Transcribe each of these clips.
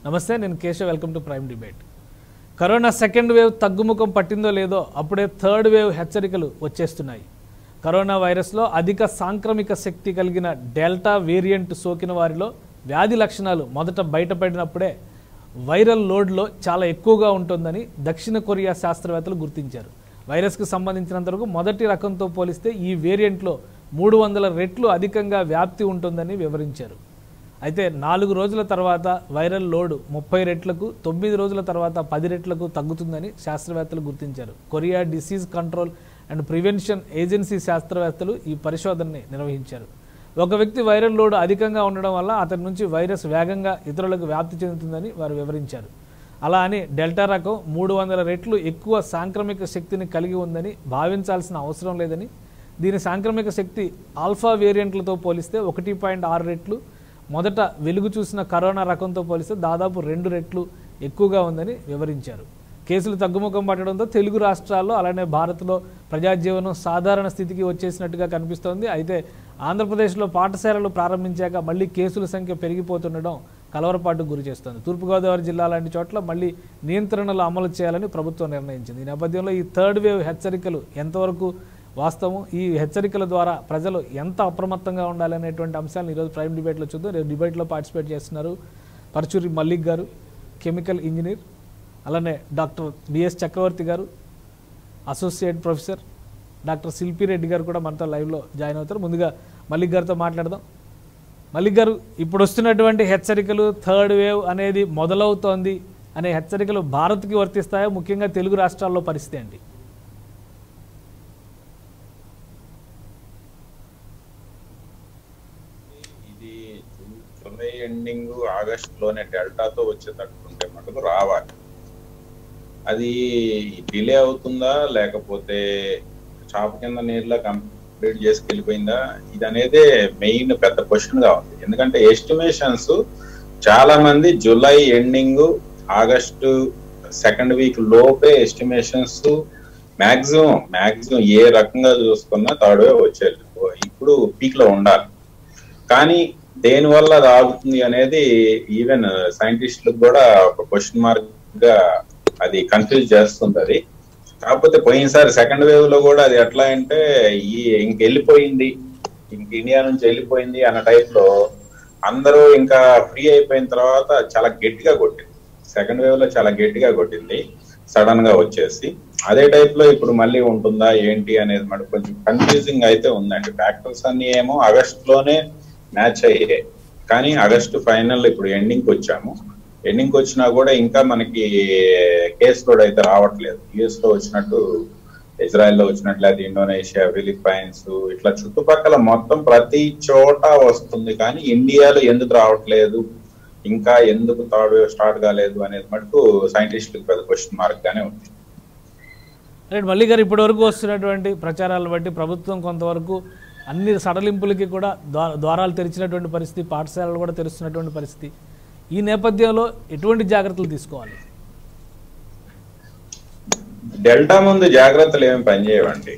నమస్తే, నేను Keshav. Welcome to prime debate. Corona second wave తగ్గుముఖం పట్టిందో లేదో అప్పుడే థర్డ్ వేవ్ హెచ్చరికలు వచ్చేస్తున్నాయి. కరోనా వైరస్లో అధిక సాంక్రమిక శక్తి కలిగిన డెల్టా వేరియంట్ సోకిన వారిలో వ్యాధి లక్షణాలు మొదట బయటపడినప్పుడే వైరల్ లోడ్లో చాలా ఎక్కువగా ఉంటుందని దక్షిణ కొరియా శాస్త్రవేత్తలు గుర్తించారు. వైరస్కు సంబంధించినంతవరకు మొదటి రకంతో పోలిస్తే ఈ వేరియంట్లో 300 రెట్లు అధికంగా వ్యాప్తి ఉంటుందని వివరించారు. అయితే 4 రోజుల తర్వాత వైరల్ లోడ్ 30 రెట్లకు, 9 రోజుల తర్వాత 10 రెట్లకు తగ్గుతుందని శాస్త్రవేత్తలు గుర్తించారు. Korea disease control and prevention agency శాస్త్రవేత్తలు ఈ పరిశోధనని నిర్వహించారు. ఒక వ్యక్తి వైరల్ లోడ్ అధికంగా ఉండడం వల్ల అతని నుంచి వైరస్ వేగంగా ఇతరులకు వ్యాప్తి చెందుతుందని వారు వివరించారు. అలా అని డెల్టా రకం 300 రెట్లు ఎక్కువ సాంక్రమిక శక్తిని కలిగి ఉందని భావించాల్సిన అవసరం లేదని, దీని సాంక్రమిక శక్తి ఆల్ఫా వేరియంట్లతో పోలిస్తే 1.6 రెట్లు, మొదట వెలుగు చూసిన కరోనా రకంతో పోలిస్తే దాదాపు 2 రెట్లు ఎక్కువగా ఉందని వివరించారు. కేసులు తగ్గుముఖం పట్టడంతో తెలుగు రాష్ట్రాల్లో అలానే భారత్లో ప్రజాజీవనం సాధారణ స్థితికి వచ్చేసినట్టుగా కనిపిస్తోంది. అయితే ఆంధ్రప్రదేశ్లో పాఠశాలలు ప్రారంభించాక మళ్ళీ కేసుల సంఖ్య పెరిగిపోతుండడం కలవరపాటుకు గురి చేస్తోంది. తూర్పుగోదావరి జిల్లా లాంటి చోట్ల మళ్ళీ నియంత్రణలు అమలు చేయాలని ప్రభుత్వం నిర్ణయించింది. ఈ నేపథ్యంలో ఈ థర్డ్ వేవ్ హెచ్చరికలు ఎంతవరకు వాస్తవం, ఈ హెచ్చరికల ద్వారా ప్రజలు ఎంత అప్రమత్తంగా ఉండాలనేటువంటి అంశాలను ఈరోజు ప్రైమ్ డిబేట్లో చూద్దాం. రేపు డిబేట్లో పార్టిసిపేట్ చేస్తున్నారు పరచూరి మల్లిక్ గారు, కెమికల్ ఇంజనీర్, అలానే డాక్టర్ బిఎస్ చక్రవర్తి గారు, అసోసియేట్ ప్రొఫెసర్, డాక్టర్ శిల్పిరెడ్డి గారు కూడా మనతో లైవ్లో జాయిన్ అవుతారు. ముందుగా మల్లిక్ గారితో మాట్లాడదాం. మల్లిక్ గారు, ఇప్పుడు వస్తున్నటువంటి హెచ్చరికలు, థర్డ్ వేవ్ అనేది మొదలవుతోంది అనే హెచ్చరికలు భారత్కి వర్తిస్తాయో, ముఖ్యంగా తెలుగు రాష్ట్రాల్లో పరిస్థితి అండి? ఇది జూలై ఎండింగ్ ఆగస్టులోనే డెల్టాతో వచ్చేటట్టుంటే మటుకు రావాలి. అది డిలే అవుతుందా లేకపోతే చాప కింద నీళ్ళ కంప్లీట్ చేసుకెళ్ళిపోయిందా, ఇది అనేది మెయిన్ పెద్ద క్వశ్చన్ గా ఉంది. ఎందుకంటే ఎస్టిమేషన్స్ చాలా మంది July ending August second week లోపే ఎస్టిమేషన్స్ మాక్సిమం ఏ రకంగా చూసుకున్నా థర్డ్ వేవ్ వచ్చేది ఇప్పుడు పీక్ లో ఉండాలి. కానీ దేని వల్ల అది ఆగుతుంది అనేది ఈవెన్ సైంటిస్టులకు కూడా ఒక క్వశ్చన్ మార్క్ గా అది కన్ఫ్యూజ్ చేస్తుంది. అది కాకపోతే పోయినసారి సెకండ్ వేవ్ లో కూడా అది ఎట్లా అంటే ఇంకెళ్ళిపోయింది, ఇండియా నుంచి వెళ్ళిపోయింది అన్న టైప్ లో అందరూ ఇంకా ఫ్రీ అయిపోయిన తర్వాత చాలా గట్టిగా కొట్టింది. సెకండ్ వేవ్ లో చాలా గట్టిగా కొట్టింది సడన్ గా వచ్చేసి. అదే టైప్ లో ఇప్పుడు మళ్ళీ ఉంటుందా ఏంటి అనేది మనకు కొంచెం కన్ఫ్యూజింగ్ అయితే ఉందండి. ఫ్యాక్టర్స్ అన్ని ఏమో ఆగస్ట్ లోనే మ్యాచ్ అయ్యాయి, కానీ ఆగస్టు ఫైనల్ ఇప్పుడు ఎండింగ్ వచ్చాము. ఎండింగ్ వచ్చినా కూడా ఇంకా మనకి కేసు లోడ్ అయితే రావట్లేదు. యుఎస్ లో వచ్చినట్టు, ఇజ్రాయెల్లో వచ్చినట్లు, అది ఇండోనేషియా, ఫిలిప్పైన్స్, ఇట్లా చుట్టుపక్కల మొత్తం ప్రతి చోట వస్తుంది. కానీ ఇండియాలో ఎందుకు రావట్లేదు, ఇంకా ఎందుకు థర్డ్ వేవ్ స్టార్ట్ కాలేదు అనేది మటుకు సైంటిస్టులకు పెద్ద క్వశ్చన్ మార్క్ గానే ఉంది. రైట్ మల్లి గారు, ఇప్పటి వరకు వస్తున్నటువంటి ప్రచారాలను బట్టి ప్రభుత్వం కొంతవరకు అన్ని సడలింపులకి కూడా ద్వారాలు తెరిచినటువంటి పరిస్థితి, పాఠశాలలు కూడా తెరుస్తున్నటువంటి పరిస్థితి. ఈ నేపథ్యంలో ఎటువంటి జాగ్రత్తలు తీసుకోవాలి? డెల్టా ముందు జాగ్రత్తలు ఏమి పనిచేయవండి.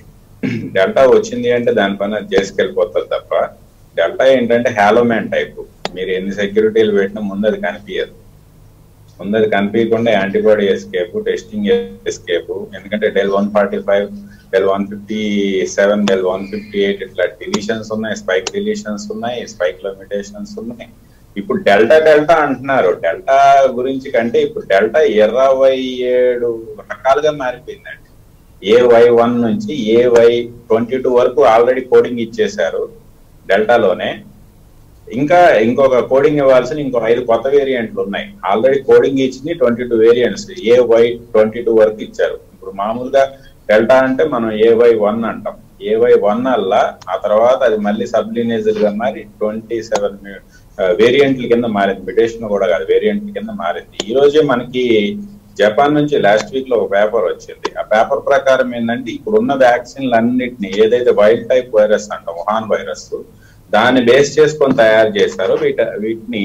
డెల్టా వచ్చింది అంటే దాని పని అది చేసుకెళ్ళిపోతుంది తప్ప, డెల్టా ఏంటంటే హాలోమ్యాన్ టైప్. మీరు ఎన్ని సెక్యూరిటీలు పెట్టినా ముందు అది కనిపించదు. ముందు అది కనిపించకుండా యాంటీబాడీ ఎస్కేప్, టెస్టింగ్ ఎస్కేప్. ఎందుకంటే డెల్ 145, డెల్ 157, డెల్ 158 ఇట్లా డిలీషన్స్ ఉన్నాయి, స్పైక్ డిలీషన్స్ ఉన్నాయి, స్పైక్ లో మ్యుటేషన్స్ ఉన్నాయి. ఇప్పుడు డెల్టా అంటున్నారు. డెల్టా గురించి కంటే ఇప్పుడు డెల్టా 27 రకాలుగా మారిపోయిందండి. AY1 నుంచి AY22 వరకు ఆల్రెడీ కోడింగ్ ఇచ్చేశారు డెల్టాలోనే. ఇంకా ఇంకొక కోడింగ్ ఇవ్వాల్సిన ఇంకో 5 కొత్త వేరియంట్లు ఉన్నాయి. ఆల్రెడీ కోడింగ్ ఇచ్చింది 22 వేరియంట్స్, AY22 వరకు ఇచ్చారు. ఇప్పుడు మామూలుగా డెల్టా అంటే మనం AY1 అంటాం. AY1 అల్లా ఆ తర్వాత అది మళ్ళీ సబ్లినేజల్ గా మారి 27 వేరియంట్ల కింద మారింది. మ్యుటేషన్ కూడా కాదు, వేరియంట్ల కింద మారింది. ఈ రోజే మనకి జపాన్ నుంచి లాస్ట్ వీక్ లో ఒక పేపర్ వచ్చింది. ఆ పేపర్ ప్రకారం ఏంటంటే ఇప్పుడున్న వ్యాక్సిన్లు అన్నిటిని ఏదైతే వైల్డ్ టైప్ వైరస్ అంటాం, వుహాన్ వైరస్, దాన్ని బేస్ చేసుకొని తయారు చేశారు. వీటిని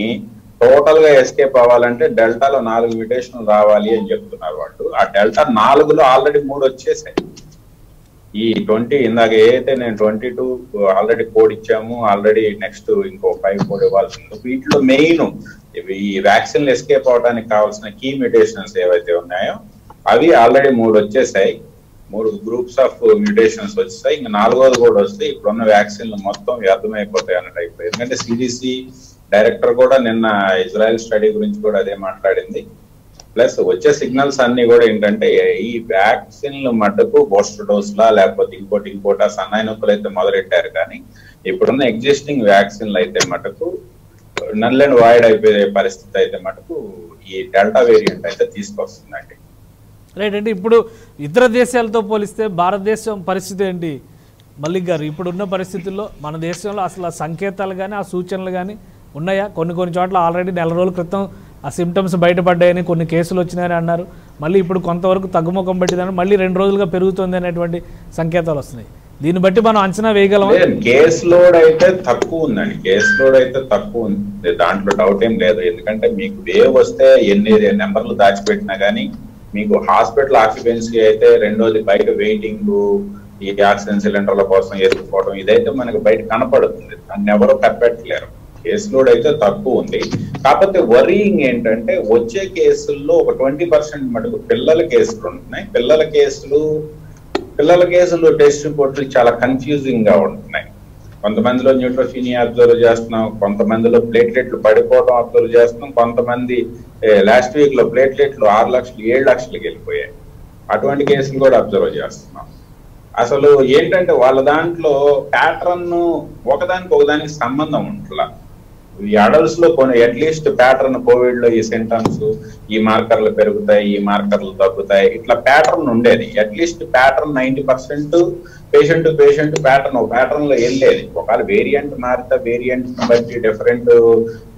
టోటల్ గా ఎస్కేప్ అవ్వాలంటే డెల్టాలో 4 మ్యుటేషన్లు రావాలి అని చెప్తున్నారు వాళ్ళు. ఆ డెల్టా 4లో ఆల్రెడీ 3 వచ్చేసాయి. ఈ 20 ఇందాక ఏదైతే నేను 22 ఆల్రెడీ కోడ్ ఇచ్చాము, ఆల్రెడీ నెక్స్ట్ ఇంకో 5 కోడ్ ఇవ్వాల్సి ఉంది. వీటిలో మెయిన్ ఈ వ్యాక్సిన్లు ఎస్కేప్ అవడానికి కావాల్సిన కీ మ్యూటేషన్స్ ఏవైతే ఉన్నాయో అవి ఆల్రెడీ 3 వచ్చేసాయి. 3 గ్రూప్స్ ఆఫ్ మ్యూటేషన్స్ వచ్చేసాయి. ఇంకా 4వది కూడా వస్తే ఇప్పుడున్న వ్యాక్సిన్లు మొత్తం వ్యర్థమైపోతాయి అన్నట్టు అయిపోయి. ఎందుకంటే సిడిసి డైరెక్టర్ కూడా నిన్న ఇజ్రాయెల్ స్టడీ గురించి కూడా అదే మాట్లాడింది. ప్లస్ వచ్చే సిగ్నల్స్ అన్ని కూడా ఏంటంటే ఈ వ్యాక్సిన్లు మటుకు బూస్టర్ డోస్ లా లేకపోతే ఇంకోటి సన్నాయి నొప్పులు అయితే మొదలెట్టారు. కానీ ఇప్పుడున్న ఎగ్జిస్టింగ్ వ్యాక్సిన్లు అయితే మటుకు నల్ అండ్ వాయిడ్ అయిపోయే పరిస్థితి అయితే మటుకు ఈ డెల్టా వేరియంట్ అయితే తీసుకొస్తుందండి. రైట్. అంటే ఇప్పుడు ఇతర దేశాలతో పోలిస్తే భారతదేశం పరిస్థితి ఏంటి మల్లిక్ గారు? ఇప్పుడున్న పరిస్థితుల్లో మన దేశంలో అసలు ఆ సంకేతాలు కానీ ఆ సూచనలు కానీ ఉన్నాయా? కొన్ని చోట్ల ఆల్రెడీ నెల రోజుల క్రితం ఆ సిమ్టమ్స్ బయటపడ్డాయని, కొన్ని కేసులు వచ్చినాయని అన్నారు. మళ్ళీ ఇప్పుడు కొంతవరకు తగ్గుముఖం పట్టిందని, మళ్ళీ 2 రోజులుగా పెరుగుతుంది అనేటువంటి సంకేతాలు వస్తున్నాయి. దీన్ని బట్టి మనం అంచనా వేయగలం. కేసు లోడ్ అయితే తక్కువ ఉందండి. కేసు లోడ్ అయితే తక్కువ ఉంది, దాంట్లో డౌట్ ఏం లేదు. ఎందుకంటే మీకు వేవ్ వస్తే ఎన్ని నెంబర్లు దాచిపెట్టినా కానీ మీకు హాస్పిటల్ ఆక్యుపెన్సీ అయితే, రెండోది బయట వెయిటింగ్, ఈ ఆక్సిజన్ సిలిండర్ల కోసం వేసుకోవడం, ఇదైతే మనకు బయట కనపడుతుంది. దాన్ని ఎవరో కనిపెట్టలేరు. కేసు లోడ్ అయితే తక్కువ ఉంది. కాకపోతే వరీయింగ్ ఏంటంటే వచ్చే కేసుల్లో ఒక 20% మటుకు పిల్లల కేసులు ఉంటున్నాయి. పిల్లల కేసులు టెస్ట్ రిపోర్ట్లు చాలా కన్ఫ్యూజింగ్ గా ఉంటున్నాయి. కొంతమందిలో న్యూట్రోఫీనియా అబ్జర్వ్ చేస్తున్నాం, కొంతమందిలో ప్లేట్లెట్లు పడిపోవడం అబ్జర్వ్ చేస్తున్నాం, కొంతమంది లాస్ట్ వీక్ లో ప్లేట్లెట్లు 6 లక్షలు 7 లక్షలకి వెళ్ళిపోయాయి. అటువంటి కేసులు కూడా అబ్జర్వ్ చేస్తున్నాం. అసలు ఏంటంటే వాళ్ళ దాంట్లో ప్యాటర్న్ ఒకదానికి సంబంధం ఉంటుందా. ఈ అడల్ట్స్ లో కొన్ని అట్లీస్ట్ ప్యాటర్న్ కోవిడ్ లో ఈ సింటమ్స్, ఈ మార్కర్లు పెరుగుతాయి, ఈ మార్కర్లు తగ్గుతాయి, ఇట్లా ప్యాటర్న్ ఉండేది. At least pattern 90% patient to patient pattern లో వెళ్ళేది. ఒకవేళ వేరియంట్ మారితే వేరియంట్ బట్టి డిఫరెంట్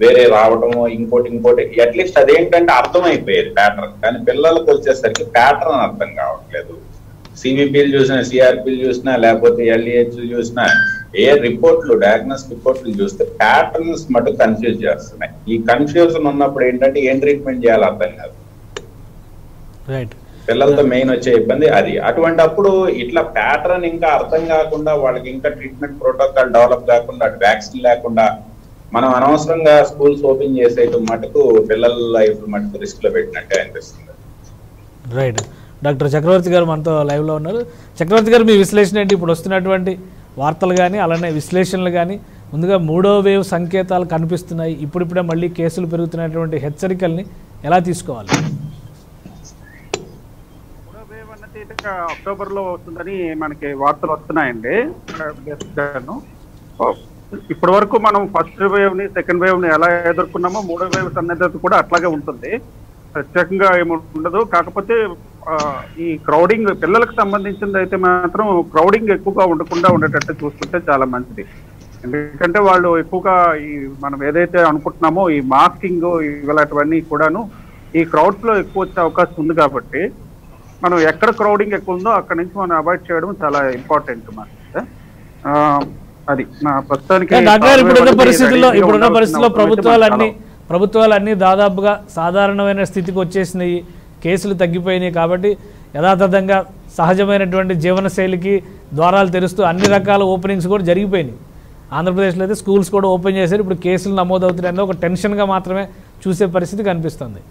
వేరే రావడము, ఇంకోటి అట్లీస్ట్ అదేంటంటే అర్థమైపోయేది ప్యాటర్న్. కానీ పిల్లలకు వచ్చేసరికి ప్యాటర్న్ అర్థం కావట్లేదు. సివిపిలు చూసినా, సిఆర్పిలు చూసినా, లేకపోతే ఎల్ఈహెచ్ చూసినా, ఏ రిపోర్ట్లు డయాగ్నోస్ రిపోర్ట్లు చూస్తే ప్యాటర్న్స్ మటు కన్ఫ్యూజ్ చేస్తున్నాయి. ఈ కన్ఫ్యూజన్ ఉన్నప్పుడు ఏంటంటే ఏం ట్రీట్మెంట్ చేయాలో అర్థం కాదు. పిల్లలతో మెయిన్ వచ్చే ఇబ్బంది అది. అటువంటి అప్పుడు ఇట్లా ప్యాటర్న్ ఇంకా అర్థం కాకుండా వాళ్ళకి ఇంకా ట్రీట్మెంట్ ప్రోటోకాల్ డెవలప్ కాకుండా, వ్యాక్సిన్ లేకుండా మనం అనవసరంగా స్కూల్స్ ఓపెన్ చేసేయటం మటుకు పిల్లల లైఫ్ మటుకు రిస్క్ లో పెట్టినట్టే అనిపిస్తుంది. రైట్. డాక్టర్ చక్రవర్తి గారు మనతో లైవ్లో ఉన్నారు. చక్రవర్తి గారు, మీ విశ్లేషణ ఏంటి? ఇప్పుడు వస్తున్నటువంటి వార్తలు కానీ అలానే విశ్లేషణలు కానీ, ముందుగా 3వ వేవ్ సంకేతాలు కనిపిస్తున్నాయి, ఇప్పుడిప్పుడే మళ్ళీ కేసులు పెరుగుతున్నటువంటి హెచ్చరికల్ని ఎలా తీసుకోవాలి? 3వ వేవ్ అన్నది అక్టోబర్లో వస్తుందని మనకి వార్తలు వస్తున్నాయండి. ఇప్పటి వరకు మనం ఫస్ట్ వేవ్ ని, సెకండ్ వేవ్ ని ఎలా ఎదుర్కొన్నామో 3వ వేవ్ అన్నది కూడా అట్లాగే ఉంటుంది. ప్రత్యేకంగా ఏమి ఉండదు. కాకపోతే ఈ క్రౌడింగ్ పిల్లలకు సంబంధించింది అయితే మాత్రం క్రౌడింగ్ ఎక్కువగా ఉండకుండా ఉండేటట్టు చూసుకుంటే చాలా మంచిది. ఎందుకంటే వాళ్ళు ఎక్కువగా ఈ మనం ఏదైతే అనుకుంటున్నామో ఈ మాస్కింగ్ ఇలాంటివన్నీ కూడాను ఈ క్రౌడ్స్ లో ఎక్కువ వచ్చే అవకాశం ఉంది. కాబట్టి మనం ఎక్కడ క్రౌడింగ్ ఎక్కువ ఉందో అక్కడ నుంచి మనం అవాయిడ్ చేయడం చాలా ఇంపార్టెంట్ మనకి. అది నా ప్రస్తుతానికి. ఇప్పుడున్న పరిస్థితుల్లో ప్రభుత్వాలన్నీ దాదాపుగా సాధారణమైన స్థితికి వచ్చేసినాయి, కేసులు తగ్గిపోయినాయి. కాబట్టి యథాతథంగా సహజమైనటువంటి జీవనశైలికి ద్వారాలు తెరుస్తూ అన్ని రకాల ఓపెనింగ్స్ కూడా జరిగిపోయినాయి. ఆంధ్రప్రదేశ్లో అయితే స్కూల్స్ కూడా ఓపెన్ చేశారు. ఇప్పుడు కేసులు నమోదవుతున్నాయని ఒక టెన్షన్గా మాత్రమే చూసే పరిస్థితి కనిపిస్తుంది.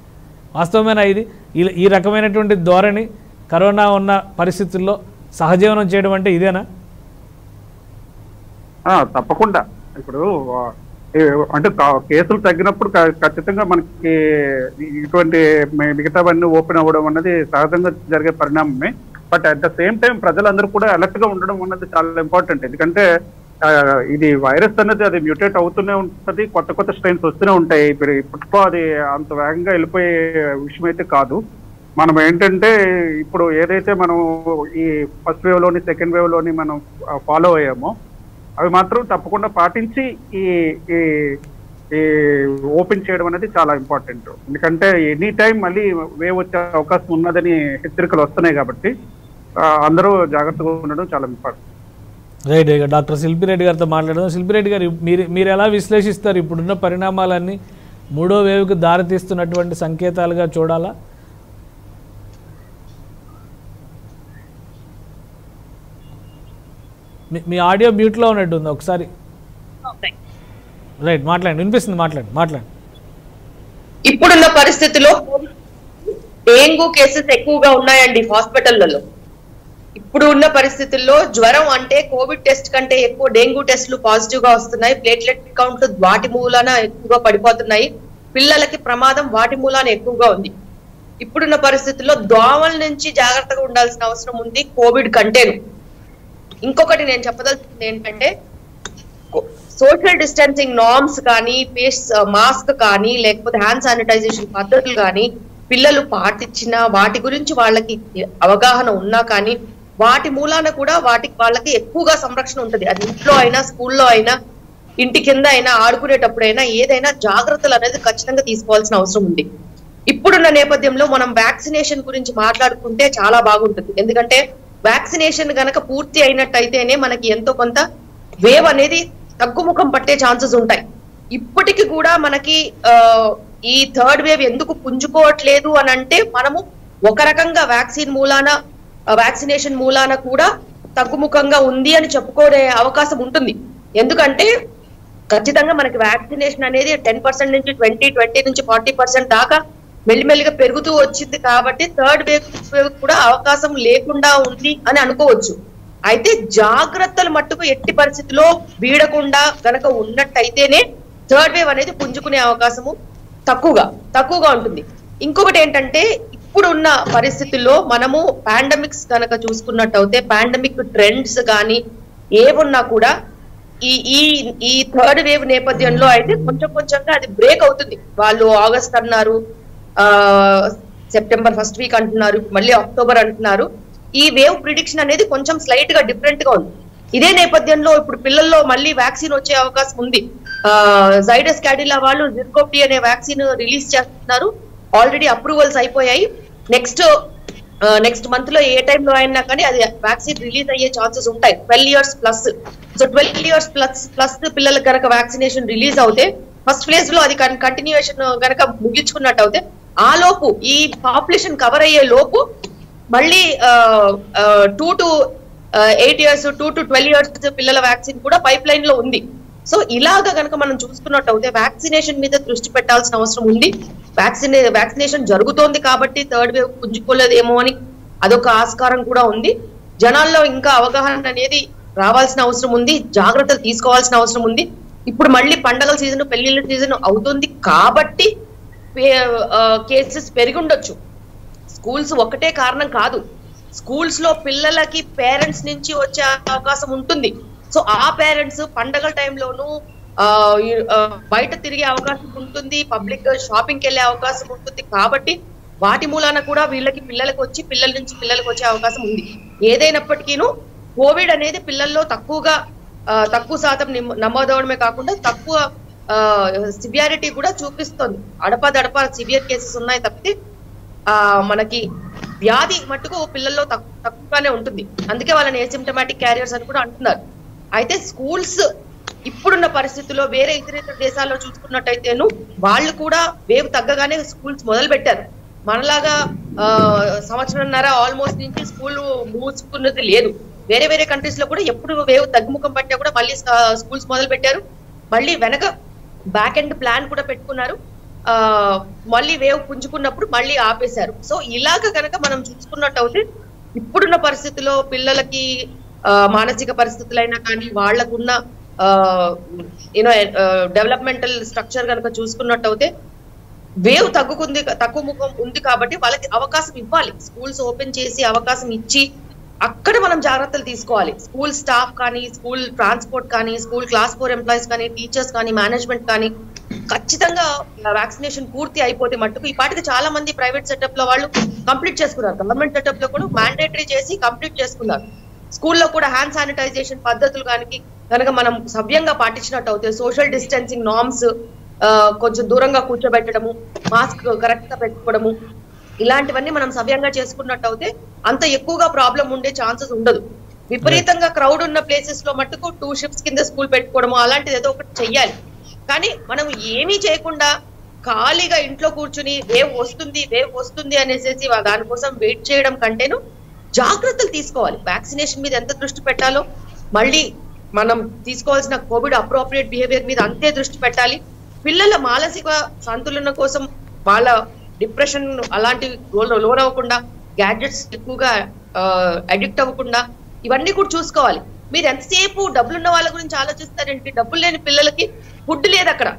వాస్తవమైన ఈ రకమైనటువంటి ధోరణి కరోనా ఉన్న పరిస్థితుల్లో సహజీవనం చేయడం అంటే ఇదేనా? తప్పకుండా. ఇప్పుడు అంటే కేసులు తగ్గినప్పుడు ఖచ్చితంగా మనకి ఇటువంటి మిగతావన్నీ ఓపెన్ అవ్వడం అన్నది సహజంగా జరిగే పరిణామమే. But at the same time ప్రజలందరూ కూడా అలర్ట్ గా ఉండడం అన్నది చాలా ఇంపార్టెంట్. ఎందుకంటే ఇది వైరస్ అనేది అది మ్యూటేట్ అవుతూనే ఉంటుంది, కొత్త స్ట్రెయిన్స్ వస్తూనే ఉంటాయి. ఇప్పట్లో అది అంత వేగంగా వెళ్ళిపోయే విషయం అయితే కాదు. మనం ఏంటంటే ఇప్పుడు ఏదైతే మనం ఈ ఫస్ట్ వేవ్ లోని, సెకండ్ వేవ్ లోని మనం ఫాలో అయ్యామో అవి మాత్రం తప్పకుండా పాటించి ఈ ఓపెన్ చేయడం అనేది చాలా ఇంపార్టెంట్. ఎందుకంటే ఎనీ టైం మళ్ళీ వేవ్ వచ్చే అవకాశం ఉన్నదని హెచ్చరికలు వస్తున్నాయి. కాబట్టి అందరూ జాగ్రత్తగా ఉండడం చాలా ఇంపార్టెంట్. రైట్. డాక్టర్ శిల్పిరెడ్డి గారితో మాట్లాడదాం. శిల్పిరెడ్డి గారు, మీరు ఎలా విశ్లేషిస్తారు ఇప్పుడున్న పరిణామాలన్నీ 3వ వేవ్కి దారితీస్తున్నటువంటి సంకేతాలుగా చూడాలా? మీ ఆడియో మ్యూట్లో ఉన్నట్టు ఉంది, ఒకసారి రైట్ మాట్లాడండి, వినిపిస్తుంది, మాట్లాడండి. ఇప్పుడున్న పరిస్థితిలో డెంగ్యూ కేసెస్ ఎక్కువగా ఉన్నాయండి హాస్పిటళ్లలో. ఇప్పుడు ఉన్న పరిస్థితుల్లో జ్వరం అంటే కోవిడ్ టెస్ట్ కంటే ఎక్కువ డెంగ్యూ టెస్టులు పాజిటివ్ గా వస్తున్నాయి. ప్లేట్లెట్ కౌంట్ వాటి మూలాన ఎక్కువగా పడిపోతున్నాయి. పిల్లలకి ప్రమాదం వాటి మూలాన ఎక్కువగా ఉంది. ఇప్పుడున్న పరిస్థితుల్లో దోమల నుంచి జాగ్రత్తగా ఉండాల్సిన అవసరం ఉంది కోవిడ్ కంటేను. ఇంకొకటి నేను చెప్పదలుచుకుంది ఏంటంటే, సోషల్ డిస్టెన్సింగ్ నార్మ్స్ కానీ, ఫేస్ మాస్క్ కానీ, లేకపోతే హ్యాండ్ శానిటైజేషన్ పద్ధతులు కానీ పిల్లలు పాటించినా, వాటి గురించి వాళ్ళకి అవగాహన ఉన్నా కానీ వాటి మూలాన కూడా వాళ్ళకి ఎక్కువగా సంరక్షణ ఉంటుంది. అది ఇంట్లో అయినా, స్కూల్లో అయినా, ఇంటి కింద అయినా, ఆడుకునేటప్పుడైనా ఏదైనా జాగ్రత్తలు అనేది ఖచ్చితంగా తీసుకోవాల్సిన అవసరం ఉంది. ఇప్పుడున్న నేపథ్యంలో మనం వ్యాక్సినేషన్ గురించి మాట్లాడుకుంటే చాలా బాగుంటుంది. ఎందుకంటే వ్యాక్సినేషన్ గనక పూర్తి అయినట్టయితేనే మనకి ఎంతో కొంత వేవ్ అనేది తగ్గుముఖం పట్టే ఛాన్సెస్ ఉంటాయి. ఇప్పటికి కూడా మనకి ఈ థర్డ్ వేవ్ ఎందుకు పుంజుకోవట్లేదు అని అంటే, మనము ఒక రకంగా వ్యాక్సినేషన్ మూలాన కూడా తగ్గుముఖంగా ఉంది అని చెప్పుకోనే అవకాశం ఉంటుంది. ఎందుకంటే ఖచ్చితంగా మనకి వ్యాక్సినేషన్ అనేది 10% నుంచి 20 నుంచి 40% దాకా మెల్లిమెల్లిగా పెరుగుతూ వచ్చింది. కాబట్టి థర్డ్ వేవ్ కూడా అవకాశం లేకుండా ఉంది అని అనుకోవచ్చు. అయితే జాగ్రత్తలు మట్టుకు ఎట్టి పరిస్థితిలో వీడకుండా గనక ఉన్నట్టయితేనే థర్డ్ వేవ్ అనేది పుంజుకునే అవకాశము తక్కువగా ఉంటుంది. ఇంకొకటి ఏంటంటే, ఇప్పుడున్న పరిస్థితుల్లో మనము పాండమిక్స్ కనుక చూసుకున్నట్టయితే పాండమిక్ ట్రెండ్స్ కానీ ఏమున్నా కూడా ఈ థర్డ్ వేవ్ నేపథ్యంలో అయితే కొంచెంగా అది బ్రేక్ అవుతుంది. వాళ్ళు ఆగస్ట్ అన్నారు, సెప్టెంబర్ ఫస్ట్ వీక్ అంటున్నారు, మళ్ళీ అక్టోబర్ అంటున్నారు. ఈ వేవ్ ప్రిడిక్షన్ అనేది కొంచెం స్లైట్ గా డిఫరెంట్ గా ఉంది. ఇదే నేపథ్యంలో ఇప్పుడు పిల్లల్లో మళ్ళీ వ్యాక్సిన్ వచ్చే అవకాశం ఉంది. జైడస్ క్యాడిలా వాళ్ళు జిర్కోప్టీ అనే వ్యాక్సిన్ రిలీజ్ చేస్తున్నారు. ఆల్రెడీ అప్రూవల్స్ అయిపోయాయి. నెక్స్ట్ మంత్ లో ఏ టైంలో అయినా కానీ అది వ్యాక్సిన్ రిలీజ్ అయ్యే ఛాన్సెస్ ఉంటాయి. 12 years plus. So 12 years plus పిల్లలకు కనుక వ్యాక్సినేషన్ రిలీజ్ అవుతే ఫస్ట్ ఫేజ్ లో అది కంటిన్యూషన్ కనుక ముగించుకున్నట్టు అవుతే ఆ లోపు ఈ పాపులేషన్ కవర్ అయ్యే లోపు మళ్ళీ 2 to 8 years 2 to 12 years పిల్లల వ్యాక్సిన్ కూడా పైప్ లైన్ లో ఉంది. సో ఇలాగా కనుక మనం చూసుకున్నట్టు అయితే వ్యాక్సినేషన్ మీద దృష్టి పెట్టాల్సిన అవసరం ఉంది. వ్యాక్సినేషన్ జరుగుతోంది కాబట్టి థర్డ్ వేవ్ పుంజుకోలేదేమో అని అదొక ఆస్కారం కూడా ఉంది. జనాల్లో ఇంకా అవగాహన అనేది రావాల్సిన అవసరం ఉంది. జాగ్రత్తలు తీసుకోవాల్సిన అవసరం ఉంది. ఇప్పుడు మళ్ళీ పండగల సీజన్, పెళ్లిళ్ళ సీజన్ అవుతుంది కాబట్టి కేసెస్ పెరిగి ఉండొచ్చు. స్కూల్స్ ఒకటే కారణం కాదు. స్కూల్స్ లో పిల్లలకి పేరెంట్స్ నుంచి వచ్చే అవకాశం ఉంటుంది. సో ఆ పేరెంట్స్ పండగల టైంలోనూ బయట తిరిగే అవకాశం ఉంటుంది, పబ్లిక్ షాపింగ్కి వెళ్ళే అవకాశం ఉంటుంది. కాబట్టి వాటి మూలాన కూడా పిల్లలకు వచ్చి పిల్లల నుంచి పిల్లలకు వచ్చే అవకాశం ఉంది. ఏదైనప్పటికీను కోవిడ్ అనేది పిల్లల్లో తక్కువ శాతం నమోదవడమే కాకుండా తక్కువ సివియారిటీ కూడా చూపిస్తుంది. అడపదడప సివియర్ కేసెస్ ఉన్నాయి తప్పితే మనకి వ్యాధి మట్టుకు పిల్లల్లో తక్కువగానే ఉంటుంది. అందుకే వాళ్ళని ఏసిమ్టమాటిక్ క్యారియర్స్ అని కూడా అంటున్నారు. అయితే స్కూల్స్ ఇప్పుడున్న పరిస్థితుల్లో వేరే ఇతర దేశాల్లో చూసుకున్నట్టయితేను వాళ్ళు కూడా వేవ్ తగ్గగానే స్కూల్స్ మొదలు పెట్టారు. మనలాగా సంవత్సరంన్నర ఆల్మోస్ట్ నుంచి స్కూల్ మూసుకున్నది లేదు. వేరే కంట్రీస్ లో కూడా ఎప్పుడు వేవ్ తగ్గుముఖం పట్టినా కూడా మళ్ళీ స్కూల్స్ మొదలు పెట్టారు. మళ్ళీ వెనక బ్యాక్ ఎండ్ ప్లాన్ కూడా పెట్టుకున్నారు. మళ్ళీ వేవ్ పుంజుకున్నప్పుడు మళ్ళీ ఆపేశారు. సో ఇలాగ కనుక మనం చూసుకున్నట్టు అయితే ఇప్పుడున్న పరిస్థితుల్లో పిల్లలకి మానసిక పరిస్థితులైనా కానీ వాళ్ళకున్న డెవలప్మెంటల్ స్ట్రక్చర్ కనుక చూసుకున్నట్టు అయితే వేవ్ తక్కువ ముఖం ఉంది కాబట్టి వాళ్ళకి అవకాశం ఇవ్వాలి. స్కూల్స్ ఓపెన్ చేసి అవకాశం ఇచ్చి అక్కడ మనం జాగ్రత్తలు తీసుకోవాలి. స్కూల్ స్టాఫ్ కానీ, స్కూల్ ట్రాన్స్పోర్ట్ కానీ, స్కూల్ క్లాస్ 4 ఎంప్లాయీస్ కానీ, టీచర్స్ కానీ, మేనేజ్మెంట్ కానీ ఖచ్చితంగా వ్యాక్సినేషన్ పూర్తి అయిపోతే మట్టుకు ఈ పాటికి చాలా మంది ప్రైవేట్ సెటప్ లో వాళ్ళు కంప్లీట్ చేసుకున్నారు. గవర్నమెంట్ సెటప్ లో కూడా మ్యాండేటరీ చేసి కంప్లీట్ చేసుకున్నారు. స్కూల్లో కూడా హ్యాండ్ శానిటైజేషన్ పద్ధతులు కనుక మనం సవ్యంగా పాటించినట్టు అవుతే సోషల్ డిస్టెన్సింగ్ నార్మ్స్ కొంచెం దూరంగా కూర్చోబెట్టడము, మాస్క్ కరెక్ట్ గా పెట్టుకోవడము, ఇలాంటివన్నీ మనం సవ్యంగా చేసుకున్నట్టు అయితే అంత ఎక్కువగా ప్రాబ్లం ఉండే ఛాన్సెస్ ఉండదు. విపరీతంగా క్రౌడ్ ఉన్న ప్లేసెస్ లో మట్టుకు 2 shifts కింద స్కూల్ పెట్టుకోవడము అలాంటిది ఏదో ఒకటి చెయ్యాలి. కానీ మనం ఏమీ చేయకుండా ఖాళీగా ఇంట్లో కూర్చుని వేవ్ వస్తుంది అనేసి దానికోసం వెయిట్ చేయడం కంటేను జాగ్రత్తలు తీసుకోవాలి. వ్యాక్సినేషన్ మీద ఎంత దృష్టి పెట్టాలో మళ్ళీ మనం తీసుకోవాల్సిన కోవిడ్ అప్రోప్రియేట్ బిహేవియర్ మీద అంతే దృష్టి పెట్టాలి. పిల్లల మానసిక సంతులన కోసం వాళ్ళ డిప్రెషన్ అలాంటి లోనవ్వకుండా, గ్యాడ్జెట్స్ ఎక్కువగా అడిక్ట్ అవ్వకుండా ఇవన్నీ కూడా చూసుకోవాలి. మీరు ఎంతసేపు డబ్బులున్న వాళ్ళ గురించి ఆలోచిస్తారేంటి? డబ్బులు లేని పిల్లలకి ఫుడ్ లేదు. అక్కడ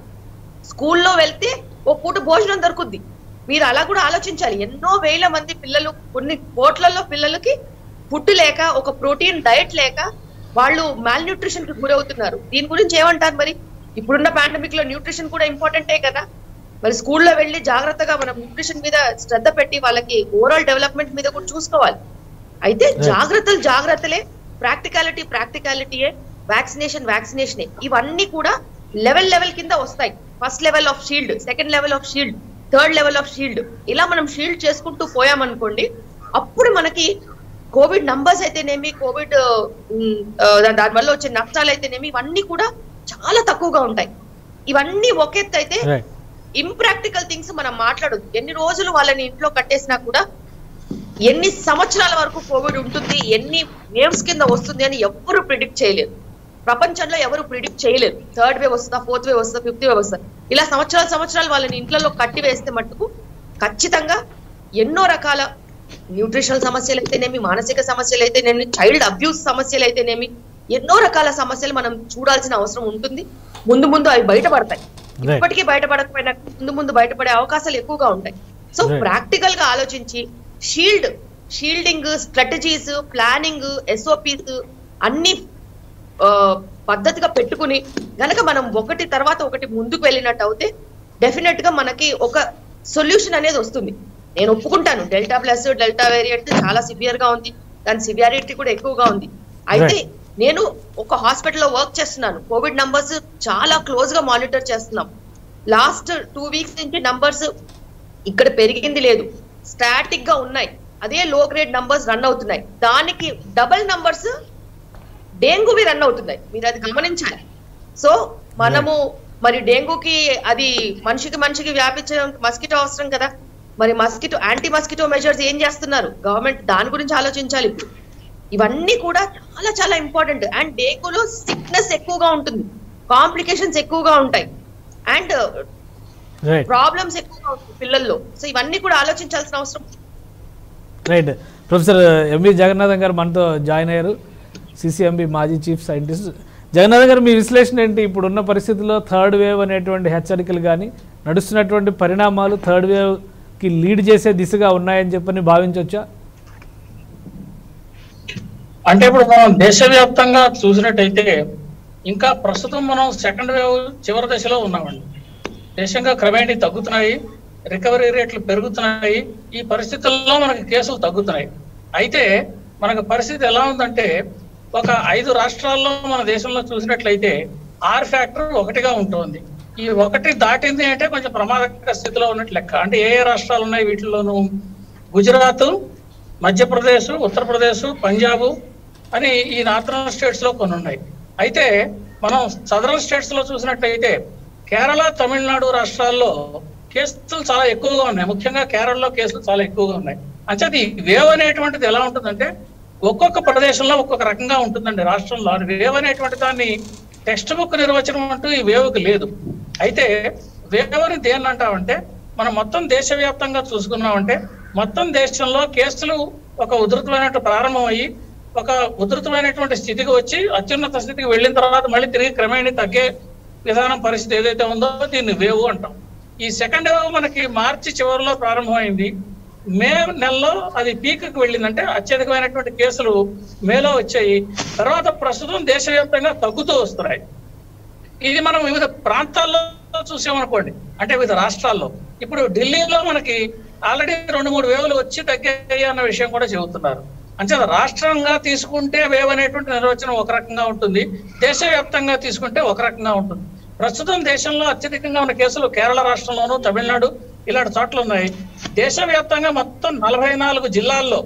స్కూల్లో వెళ్తే ఓ పూట భోజనం దొరుకుద్ది. మీరు అలా కూడా ఆలోచించాలి. ఎన్నో వేల మంది పిల్లలు, కొన్ని కోట్లలో పిల్లలకి ఫుడ్ లేక, ఒక ప్రోటీన్ డైట్ లేక వాళ్ళు మాల్ న్యూట్రిషన్ కి గురవుతున్నారు. దీని గురించి ఏమంటారు మరి? ఇప్పుడున్న పాండమిక్ లో న్యూట్రిషన్ కూడా ఇంపార్టెంటే కదా. మరి స్కూల్లో వెళ్ళి జాగ్రత్తగా మనం న్యూట్రిషన్ మీద శ్రద్ధ పెట్టి వాళ్ళకి ఓవరాల్ డెవలప్మెంట్ మీద కూడా చూసుకోవాలి. అయితే జాగ్రత్తలే, ప్రాక్టికాలిటీయే, వ్యాక్సినేషనే. ఇవన్నీ కూడా లెవెల్ కింద వస్తాయి. First level of shield, second level of shield, third level of shield, ఇలా మనం షీల్డ్ చేసుకుంటూ పోయామనుకోండి, అప్పుడు మనకి కోవిడ్ నంబర్స్ అయితేనేమి, కోవిడ్ దానివల్ల వచ్చే నష్టాలు అయితేనేమి, ఇవన్నీ కూడా చాలా తక్కువగా ఉంటాయి. ఇవన్నీ ఒక ఎత్తు అయితే, ఇంప్రాక్టికల్ థింగ్స్ మనం మాట్లాడదు. ఎన్ని రోజులు వాళ్ళని ఇంట్లో కట్టేసినా కూడా ఎన్ని సంవత్సరాల వరకు కోవిడ్ ఉంటుంది, ఎన్ని వేవ్స్ కింద వస్తుంది అని ఎవరు ప్రిడిక్ట్ చేయలేరు. ప్రపంచంలో ఎవరు ప్రిడిక్ట్ చేయలేరు. థర్డ్ వేవ్ వస్తుందా, ఫోర్త్ వేవ్ వస్తుందా, ఫిఫ్త్ వేవ్ వస్తుందా, ఇలా సంవత్సరాలు వాళ్ళని ఇంట్లో కట్టి వేస్తే మట్టుకు ఖచ్చితంగా ఎన్నో రకాల న్యూట్రిషనల్ సమస్యలు అయితేనేమి, మానసిక సమస్యలు అయితేనేమి, చైల్డ్ అబ్యూస్ సమస్యలు అయితేనేమి, ఎన్నో రకాల సమస్యలు మనం చూడాల్సిన అవసరం ఉంటుంది. ముందు అవి బయటపడతాయి. ఇప్పటికీ బయటపడకపోయినా ముందు బయటపడే అవకాశాలు ఎక్కువగా ఉంటాయి. సో ప్రాక్టికల్ గా ఆలోచించి షీల్డింగ్ స్ట్రాటజీస్, ప్లానింగ్, SOPs అన్ని పద్ధతిగా పెట్టుకుని గనక మనం ఒకటి తర్వాత ఒకటి ముందుకు వెళ్ళినట్టు అయితే డెఫినెట్ గా మనకి ఒక సొల్యూషన్ అనేది వస్తుంది. నేను ఒప్పుకుంటాను, డెల్టా ప్లస్, డెల్టా వేరియంట్ చాలా సివియర్ గా ఉంది, దాని సివియారిటీ కూడా ఎక్కువగా ఉంది. అయితే నేను ఒక హాస్పిటల్లో వర్క్ చేస్తున్నాను. కోవిడ్ నంబర్స్ చాలా క్లోజ్ గా మానిటర్ చేస్తున్నాం. లాస్ట్ 2 weeks నుంచి నంబర్స్ ఇక్కడ పెరిగింది లేదు, స్టాటిక్ గా ఉన్నాయి. అదే లో గ్రేడ్ నంబర్స్ రన్ అవుతున్నాయి. దానికి డబల్ నంబర్స్ డెంగూవి రన్ అవుతున్నాయి. మీరు అది గమనించాలి. సో మనము మరి డెంగూకి అది మనిషికి వ్యాపించడం మస్కిటో అవసరం కదా. మరి యాంటీ మస్కిటో మెజర్స్ ఏం చేస్తున్నారు గవర్నమెంట్? దాని గురించి ఆలోచించాలి. ఇప్పుడు ఇవన్నీ కూడా చాలా ఇంపార్టెంట్. అండ్ డెంగూలో సిక్నెస్ ఎక్కువగా ఉంటుంది, కాంప్లికేషన్స్ ఎక్కువగా ఉంటాయి, అండ్ ప్రాబ్లమ్స్ ఎక్కువగా ఉంటాయి పిల్లల్లో. సో ఇవన్నీ కూడా ఆలోచించాల్సిన అవసరం. రైట్. ప్రొఫెసర్ ఎంవి జగన్నాథం గారు మనతో జాయిన్ అయ్యారు, CCMB మాజీ చీఫ్ సైంటిస్ట్. జగన్నాథం గారు, మీ విశ్లేషణ ఏంటి? ఇప్పుడున్న పరిస్థితుల్లో థర్డ్ వేవ్ అనేటువంటి హెచ్చరికలు కానీ, నడుస్తున్నటువంటి పరిణామాలు థర్డ్ వేవ్కి లీడ్ చేసే దిశగా ఉన్నాయని చెప్పని భావించవచ్చా? అంటే ఇప్పుడు మనం దేశవ్యాప్తంగా చూసినట్టయితే ఇంకా ప్రస్తుతం మనం సెకండ్ వేవ్ చివరి దశలో ఉన్నామండి. దేశంగా క్రమేణీ తగ్గుతున్నాయి, రికవరీ రేట్లు పెరుగుతున్నాయి. ఈ పరిస్థితుల్లో మనకి కేసులు తగ్గుతున్నాయి. అయితే మనకు పరిస్థితి ఎలా ఉందంటే, ఒక 5 రాష్ట్రాల్లో మన దేశంలో చూసినట్లయితే R ఫ్యాక్టర్ 1గా ఉంటుంది. ఈ 1 దాటింది అంటే కొంచెం ప్రమాదకర స్థితిలో ఉన్నట్లు లెక్క. అంటే ఏ రాష్ట్రాలు ఉన్నాయి వీటిల్లోనూ? గుజరాత్, మధ్యప్రదేశ్, ఉత్తరప్రదేశ్, పంజాబ్ అని ఈ నార్థరన్ స్టేట్స్ లో కొన్ని ఉన్నాయి. అయితే మనం సదరన్ స్టేట్స్ లో చూసినట్టయితే కేరళ, తమిళనాడు రాష్ట్రాల్లో కేసులు చాలా ఎక్కువగా ఉన్నాయి. ముఖ్యంగా కేరళలో కేసులు చాలా ఎక్కువగా ఉన్నాయి. అంచేది వేవ్ అనేటువంటిది ఎలా ఉంటుందంటే ఒక్కొక్క ప్రదేశంలో ఒక్కొక్క రకంగా ఉంటుందండి. రాష్ట్రంలో వేవ్ అనేటువంటి దాన్ని టెక్స్ట్ బుక్ నిర్వచనం అంటూ ఈ వేవ్కి లేదు. అయితే వేవ్ అని దేన్ని అంటామంటే, మనం మొత్తం దేశవ్యాప్తంగా చూసుకున్నామంటే మొత్తం దేశంలో కేసులు ఒక ఉధృతమైనట్టు ప్రారంభమయ్యి ఒక ఉధృతమైనటువంటి స్థితికి వచ్చి అత్యున్నత స్థితికి వెళ్ళిన తర్వాత మళ్ళీ తిరిగి క్రమేణీ తగ్గే విధానం పరిస్థితి ఏదైతే ఉందో దీన్ని వేవ్ అంటాం. ఈ సెకండ్ వేవ్ మనకి మార్చి చివరిలో ప్రారంభమైంది. మే నెలలో అది పీక్కి వెళ్ళిందంటే అత్యధికమైనటువంటి కేసులు మేలో వచ్చాయి. తర్వాత ప్రస్తుతం దేశవ్యాప్తంగా తగ్గుతూ వస్తున్నాయి. ఇది మనం వివిధ ప్రాంతాల్లో చూసామనుకోండి, అంటే వివిధ రాష్ట్రాల్లో. ఇప్పుడు ఢిల్లీలో మనకి ఆల్రెడీ 2-3 వేవులు వచ్చి తగ్గాయి అన్న విషయం కూడా చెబుతున్నారు. అంటే రాష్ట్రంగా తీసుకుంటే వేవ్ అనేటువంటి నిర్వచనం ఒక రకంగా ఉంటుంది, దేశవ్యాప్తంగా తీసుకుంటే ఒక రకంగా ఉంటుంది. ప్రస్తుతం దేశంలో అత్యధికంగా ఉన్న కేసులు కేరళ రాష్ట్రంలోనూ, తమిళనాడు ఇలాంటి చోట్ల ఉన్నాయి. దేశవ్యాప్తంగా మొత్తం 44 జిల్లాల్లో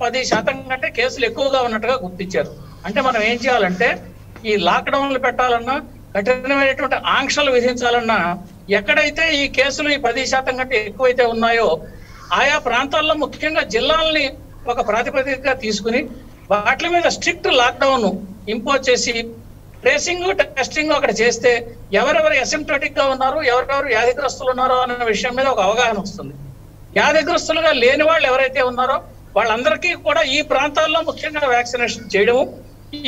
10% కంటే కేసులు ఎక్కువగా ఉన్నట్టుగా గుర్తించారు. అంటే మనం ఏం చేయాలంటే, ఈ లాక్డౌన్లు పెట్టాలన్నా, కఠినమైనటువంటి ఆంక్షలు విధించాలన్నా, ఎక్కడైతే ఈ కేసులు ఈ 10% కంటే ఎక్కువైతే ఉన్నాయో ఆయా ప్రాంతాల్లో ముఖ్యంగా జిల్లాలని ఒక ప్రాతిపదికగా తీసుకుని వాటి మీద స్ట్రిక్ట్ లాక్డౌన్ ఇంపోజ్ చేసి ట్రేసింగ్ టెస్టింగ్ అక్కడ చేస్తే ఎవరెవరు అసిమ్ప్టోటిక్ గా ఉన్నారు, ఎవరెవరు వ్యాధిగ్రస్తులు ఉన్నారో అనే విషయం మీద ఒక అవగాహన వస్తుంది. వ్యాధిగ్రస్తులుగా లేని వాళ్ళు ఎవరైతే ఉన్నారో వాళ్ళందరికీ కూడా ఈ ప్రాంతాల్లో ముఖ్యంగా వ్యాక్సినేషన్ చేయడము,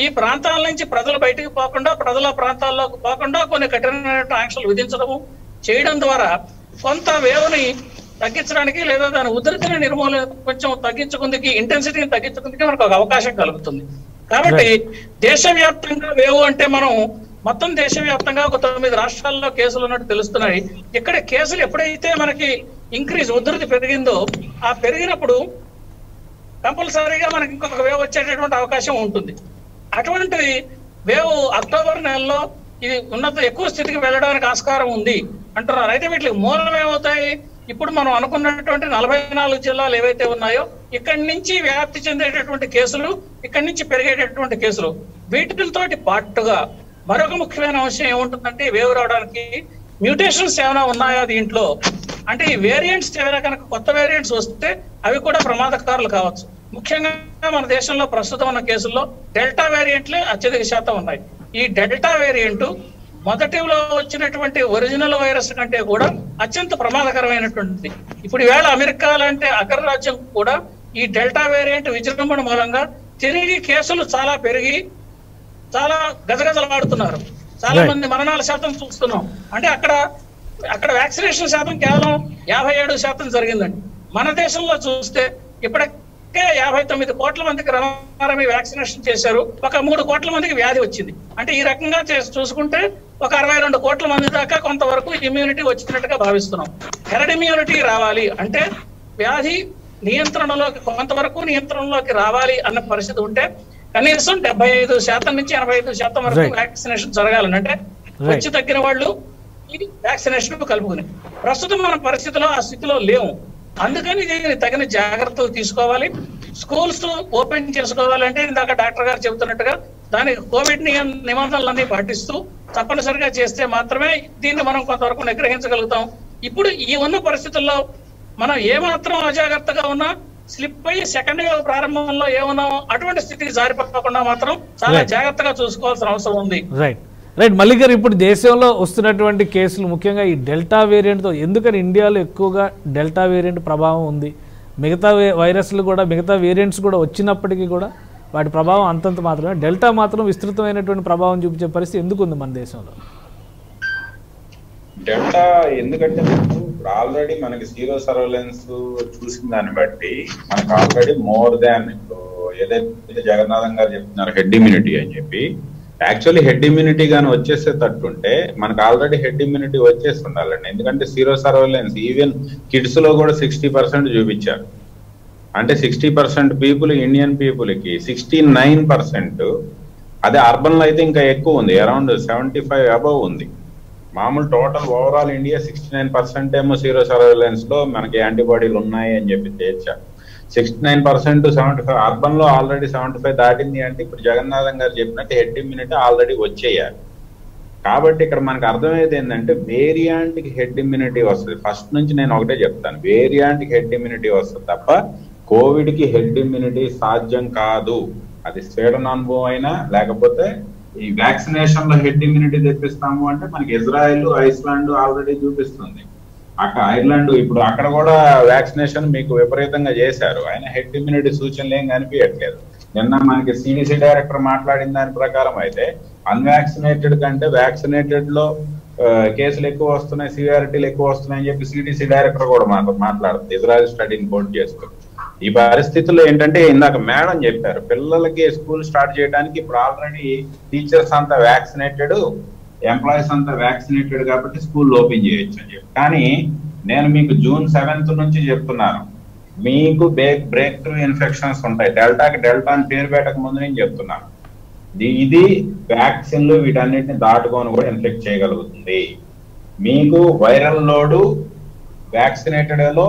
ఈ ప్రాంతాల నుంచి ప్రజలు బయటికి పోకుండా ప్రజల ప్రాంతాల్లోకి పోకుండా కొన్ని కఠినమైన ఆంక్షలు విధించడము చేయడం ద్వారా కొంత వేవ్ని తగ్గించడానికి లేదా దాని ఉధృతిని నిర్మూలన కొంచెం తగ్గించుకుందికి, ఇంటెన్సిటీని తగ్గించుకుందికి మనకు ఒక అవకాశం కలుగుతుంది. కాబట్టి దేశవ్యాప్తంగా వేవ్ అంటే మనం మొత్తం దేశవ్యాప్తంగా ఒక 9 రాష్ట్రాల్లో కేసులు ఉన్నట్టు తెలుస్తున్నాయి. ఇక్కడ కేసులు ఎప్పుడైతే మనకి ఇంక్రీజ్ ఉధృతి పెరిగిందో ఆ పెరిగినప్పుడు కంపల్సరీగా మనకి ఇంకొక వేవ్ వచ్చేటటువంటి అవకాశం ఉంటుంది. అటువంటి వేవ్ అక్టోబర్ నెలలో ఇది ఎక్కువ స్థితికి వెళ్ళడానికి ఆస్కారం ఉంది అంటున్నారు. అయితే వీటికి మూలం ఏమవుతాయి? ఇప్పుడు మనం అనుకున్నటువంటి 44 జిల్లాలు ఏవైతే ఉన్నాయో ఇక్కడి నుంచి వ్యాప్తి చెందేటటువంటి కేసులు, ఇక్కడి నుంచి పెరిగేటటువంటి కేసులు, వీటితోటి పాటుగా మరొక ముఖ్యమైన అంశం ఏముంటుందంటే వేవ్ రావడానికి మ్యూటేషన్స్ ఏమైనా ఉన్నాయా దీంట్లో అంటే ఈ వేరియంట్స్ ఏమైనా కనుక కొత్త వేరియంట్స్ వస్తే అవి కూడా ప్రమాదకారులు కావచ్చు. ముఖ్యంగా మన దేశంలో ప్రస్తుతం ఉన్న కేసుల్లో డెల్టా వేరియంట్లే అత్యధిక శాతం ఉన్నాయి. ఈ డెల్టా వేరియంట్ మొదటిలో వచ్చినటువంటి ఒరిజినల్ వైరస్ కంటే కూడా అత్యంత ప్రమాదకరమైనటువంటిది. ఇప్పుడు ఈవేళ అమెరికా లాంటి అగ్రరాజ్యం కూడా ఈ డెల్టా వేరియంట్ విజృంభణ మూలంగా తిరిగి కేసులు చాలా పెరిగి చాలా గజగజలాడుతున్నారు. చాలా మంది మరణాల శాతం చూస్తున్నాం. అంటే అక్కడ వ్యాక్సినేషన్ శాతం కేవలం 57% జరిగిందండి. మన దేశంలో చూస్తే ఇప్పటికే 59 కోట్ల మందికి రమారమి వ్యాక్సినేషన్ చేశారు. ఒక 3 కోట్ల మందికి వ్యాధి వచ్చింది. అంటే ఈ రకంగా చూసుకుంటే ఒక 62 కోట్ల మంది దాకా కొంతవరకు ఇమ్యూనిటీ వచ్చినట్టుగా భావిస్తున్నాం. హెర్డ్ ఇమ్యూనిటీ రావాలి అంటే వ్యాధి కొంతవరకు నియంత్రణలోకి రావాలి అన్న పరిస్థితి ఉంటే కనీసం 75% నుంచి 85% వరకు వ్యాక్సినేషన్ జరగాలని, అంటే వచ్చి తగ్గిన వాళ్ళు ఈ వ్యాక్సినేషన్ కలుపుకుని. ప్రస్తుతం మన పరిస్థితిలో ఆ స్థితిలో లేవు. అందుకని దీనికి తగిన జాగ్రత్తలు తీసుకోవాలి. స్కూల్స్ ఓపెన్ చేసుకోవాలంటే ఇందాక డాక్టర్ గారు చెబుతున్నట్టుగా దానికి కోవిడ్ నిబంధనలన్నీ పాటిస్తూ తప్పనిసరిగా చేస్తే మాత్రమే దీన్ని మనం కొంతవరకు నిగ్రహించగలుగుతాం. ఇప్పుడు ఈ ఉన్న పరిస్థితుల్లో మనం ఏమాత్రం అజాగ్రత్తగా ఉన్నా స్లిప్ అయ్యి సెకండ్ వేవ్ ప్రారంభంలో ఏమున్నామో అటువంటి స్థితికి జారిపోకుండా మాత్రం చాలా జాగ్రత్తగా చూసుకోవాల్సిన అవసరం ఉంది. రైట్ మల్లిక్ గారు, ఇప్పుడు దేశంలో వస్తున్నటువంటి కేసులు ముఖ్యంగా ఈ డెల్టా వేరియంట్తో, ఎందుకని ఇండియాలో ఎక్కువగా డెల్టా వేరియంట్ ప్రభావం ఉంది? మిగతా వైరస్లు కూడా మిగతా వేరియంట్స్ కూడా వచ్చినప్పటికీ కూడా వాటి ప్రభావం అంతంత మాత్రమే, డెల్టా మాత్రం విస్తృతమైనటువంటి ప్రభావం చూపించే పరిస్థితి ఎందుకు ఉంది మన దేశంలో? డెల్టా ఎందుకంటే ఆల్రెడీ మనకి సీరో సర్వేలెన్స్ చూసిన దాన్ని బట్టి మనకు ఆల్రెడీ మోర్ దాన్ ఏదైతే జగన్నాథం గారు చెప్తున్నారు హెడ్ ఇమ్యూనిటీ అని చెప్పి, యాక్చువల్లీ హెడ్ ఇమ్యూనిటీ కానీ వచ్చేసేటట్టుంటే మనకు ఆల్రెడీ హెడ్ ఇమ్యూనిటీ వచ్చేసి ఉండాలండి. ఎందుకంటే సీరో సర్వేలెన్స్ ఈవెన్ కిడ్స్ లో కూడా 60% చూపించారు. అంటే 60% పీపుల్, ఇండియన్ పీపుల్ కి 69%, అదే అర్బన్ లో అయితే ఇంకా ఎక్కువ ఉంది, అరౌండ్ 75 అబవ్ ఉంది. మామూలు టోటల్ ఓవరాల్ ఇండియా 69% ఏమో సీరో సర్వేలెన్స్ లో మనకి యాంటీబాడీలు ఉన్నాయి అని చెప్పి తేల్చారు. 69% 75 అర్బన్ లో ఆల్రెడీ 75 దాటింది అంటే ఇప్పుడు జగన్నాథం గారు చెప్పినట్టు హెడ్ ఇమ్యూనిటీ ఆల్రెడీ వచ్చేయాలి. కాబట్టి ఇక్కడ మనకు అర్థమయ్యేది ఏంటంటే వేరియాంట్ కి హెడ్ ఇమ్యూనిటీ వస్తుంది. ఫస్ట్ నుంచి నేను ఒకటే చెప్తాను, వేరియాంట్ కి హెడ్ ఇమ్యూనిటీ వస్తుంది తప్ప కోవిడ్ కి హెడ్ ఇమ్యూనిటీ సాధ్యం కాదు. అది స్వీడన్ అనుభవం అయినా లేకపోతే ఈ వ్యాక్సినేషన్ లో హెడ్ ఇమ్యూనిటీ తెప్పిస్తాము అంటే మనకి ఇజ్రాయెల్, ఐస్లాండ్ ఆల్రెడీ చూపిస్తుంది. అక్కడ ఐర్లాండ్ ఇప్పుడు అక్కడ కూడా వ్యాక్సినేషన్ మీకు విపరీతంగా చేశారు, ఆయన హెడ్ ఇమ్యూనిటీ సూచనలు ఏం కనిపించట్లేదు. నిన్న మనకి సిడిసి డైరెక్టర్ మాట్లాడిన దాని ప్రకారం అయితే అన్వాక్సినేటెడ్ కంటే వ్యాక్సినేటెడ్ లో కేసులు ఎక్కువ వస్తున్నాయి, సివియారిటీలు ఎక్కువ వస్తున్నాయని చెప్పి సిడిసి డైరెక్టర్ కూడా మాట్లాడుతుంది, ఇజ్రాయెల్ స్టడీని కోట్ చేస్తూ. ఈ పరిస్థితుల్లో ఏంటంటే ఇందాక మేడం చెప్పారు, పిల్లలకి స్కూల్ స్టార్ట్ చేయడానికి ఇప్పుడు ఆల్రెడీ టీచర్స్ అంతా వ్యాక్సినేటెడ్, ఎంప్లాయీస్ అంతా వ్యాక్సినేటెడ్ కాబట్టి స్కూల్ ఓపెన్ చేయొచ్చు అని చెప్పి. కానీ నేను మీకు June 7th నుంచి చెప్తున్నాను, మీకు బ్రేక్ త్రూ ఇన్ఫెక్షన్స్ ఉంటాయి. డెల్టాకి డెల్టా అని పేరు పెట్టక ముందు నేను చెప్తున్నాను, ఇది వ్యాక్సిన్లు వీటన్నిటిని దాటుకొని కూడా ఇన్ఫెక్ట్ చేయగలుగుతుంది. మీకు వైరల్ లోడు వ్యాక్సినేటెడ్ లో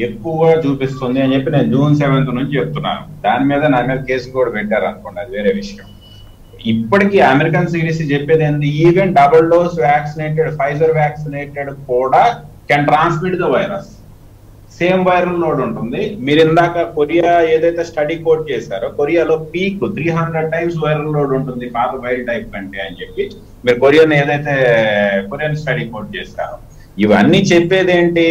ఎక్కువగా చూపిస్తుంది అని చెప్పి నేను June 7th నుంచి చెప్తున్నాను. దాని మీద నా మీద కేసు కూడా పెట్టారు అనుకోండి, అది వేరే విషయం. ఇప్పటికీ అమెరికన్ సిడిసి చెప్పేది ఏంటి, even double dose vaccinated, Pfizer vaccinated కూడా can transmit the virus. Same viral load ఉంటుంది. మీరు ఇందాక కొరియా ఏదైతే స్టడీ కోట్ చేశారో, కొరియాలో పీక్ 300 టైమ్స్ వైరల్ లోడ్ ఉంటుంది పాత వైల్డ్ టైప్ కంటే అని చెప్పి మీరు కొరియన్ స్టడీ కోట్ చేశారు. ఇవన్నీ చెప్పేది ఏంటి?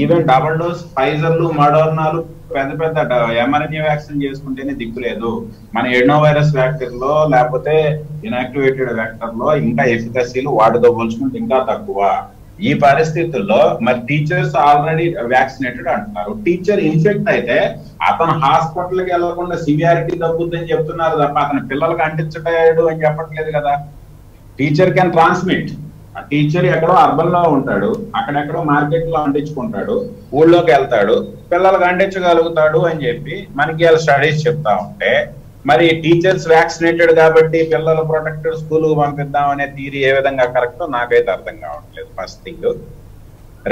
ఈవెన్ డబుల్ డోస్ ఫైజర్లు, మడోర్నాలు, పెద్ద పెద్ద mRNA వ్యాక్సిన్ చేసుకుంటేనే దిక్కులేదు. మన ఎడ్నో వైరస్ వ్యాక్టర్ లో లేకపోతే ఇన్యాక్టివేటెడ్ వ్యాక్టర్ లో ఇంకా ఎఫికసీలు వాటితో పోల్చుకుంటే ఇంకా తక్కువ. ఈ పరిస్థితుల్లో మరి టీచర్స్ ఆల్రెడీ వ్యాక్సినేటెడ్ అంటున్నారు. టీచర్ ఇన్ఫెక్ట్ అయితే అతను హాస్పిటల్కి వెళ్లకుండా సివియారిటీ తగ్గుద్దని చెప్తున్నారు తప్ప అతని పిల్లలకి అంటించటాడు అని చెప్పట్లేదు కదా. Teacher can transmit. ఆ టీచర్ ఎక్కడో అర్బన్ లో ఉంటాడు, అక్కడెక్కడో మార్కెట్ లో అంటించుకుంటాడు, ఊళ్ళోకి వెళ్తాడు, పిల్లలకు అంటించగలుగుతాడు అని చెప్పి మనకి వాళ్ళ స్టడీస్ చెప్తా ఉంటే, మరి టీచర్స్ వ్యాక్సినేటెడ్ కాబట్టి పిల్లలు ప్రొటెక్టెడ్ స్కూల్ పంపిద్దాం అనే థియరీ ఏ విధంగా కరెక్టో నాకైతే అర్థం కావట్లేదు. First thing.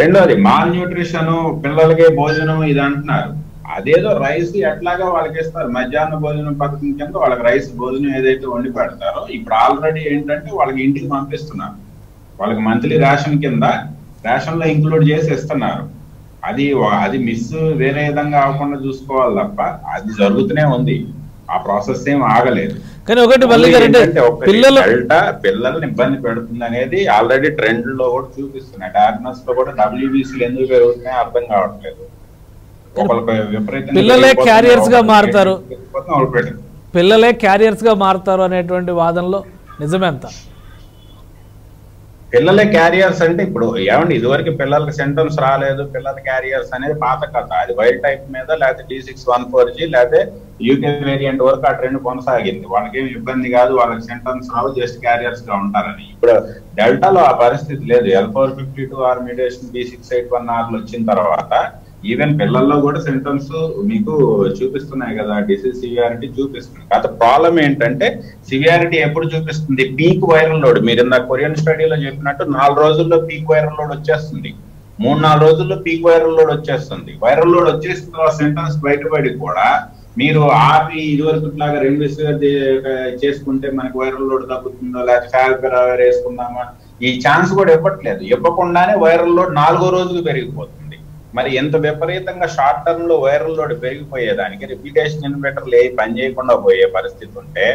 రెండోది మాల్ న్యూట్రిషన్, పిల్లలకే భోజనం ఇది అంటున్నారు. అదేదో రైస్ ఎట్లాగా వాళ్ళకి ఇస్తారు, మధ్యాహ్న భోజనం పథకం కింద వాళ్ళకి రైస్ భోజనం ఏదైతే వండి పెడతారో ఇప్పుడు ఆల్రెడీ ఏంటంటే వాళ్ళకి ఇంటికి పంపిస్తున్నారు. వాళ్ళకి మంత్లీ రేషన్ కింద రేషన్ లో ఇంక్లూడ్ చేసి ఇస్తున్నారు. అది మిస్ వేరే విధంగా అవ్వకుండా చూసుకోవాలి తప్ప అది జరుగుతూనే ఉంది. ఆ ప్రాసెస్ ఏం ఆగలేదు. కానీ ఒకటి పిల్లల్ని ఇబ్బంది పెడుతుంది అనేది ఆల్రెడీ ట్రెండ్ లో కూడా చూపిస్తున్నాయి. డయాగ్నోస్ లో కూడా WBCలు ఎందుకు పెరుగుతున్నాయి అర్థం కావట్లేదు. పిల్లలే క్యారియర్స్ గా మారుతారు, పిల్లలే క్యారియర్స్ గా మారుతారు అనేటువంటి వాదనలో నిజమేంత? పిల్లలే క్యారియర్స్ అంటే ఇప్పుడు ఏమండి, ఇదివరకు పిల్లలకి సింటమ్స్ రాలేదు, పిల్లల క్యారియర్స్ అనేది పాత కథ. అది వైల్డ్ టైప్ మీద లేకపోతే D614G లేకపోతే UK వేరియంట్ వరకు ఆ ట్రెండ్ కొనసాగింది. వాళ్ళకేం ఇబ్బంది కాదు, వాళ్ళకి సింటమ్స్ రావు, జస్ట్ క్యారియర్స్ గా ఉంటారని. ఇప్పుడు డెల్టాలో ఆ పరిస్థితి లేదు. L452R మ్యూటేషన్ B681Rలు వచ్చిన తర్వాత ఈవెన్ పిల్లల్లో కూడా సింటమ్స్ మీకు చూపిస్తున్నాయి కదా, డిసీజ్ సివియారిటీ చూపిస్తుంది. కాకపోతే ప్రాబ్లం ఏంటంటే సివియారిటీ ఎప్పుడు చూపిస్తుంది? Peak viral load. మీరు ఇందాక కొరియన్ స్టడీలో చెప్పినట్టు 4 రోజుల్లో పీక్ వైరల్ లోడ్ వచ్చేస్తుంది, 3-4 రోజుల్లో పీక్ వైరల్ లోడ్ వచ్చేస్తుంది. వైరల్ లోడ్ వచ్చేసిన తర్వాత సింటమ్స్ బయటపడి కూడా మీరు ఆపి ఇదివరకు లాగా రెమ్డెసివిర్ చేసుకుంటే మనకి వైరల్ లోడ్ తగ్గుతుందో లేకపోతే ఫావిపిరావిర్ వేసుకుందామా, ఈ ఛాన్స్ కూడా ఇవ్వట్లేదు. ఇవ్వకుండానే వైరల్ లోడ్ 4వ రోజుకు పెరిగిపోతుంది. మరి ఎంత విపరీతంగా షార్ట్ టర్మ్ లో వైరల్ లోడ్ పెరిగిపోయేదానికి రిపీటేషన్ ఇన్హిబిటర్లు ఏ పని చేయకుండా పోయే పరిస్థితి ఉంటే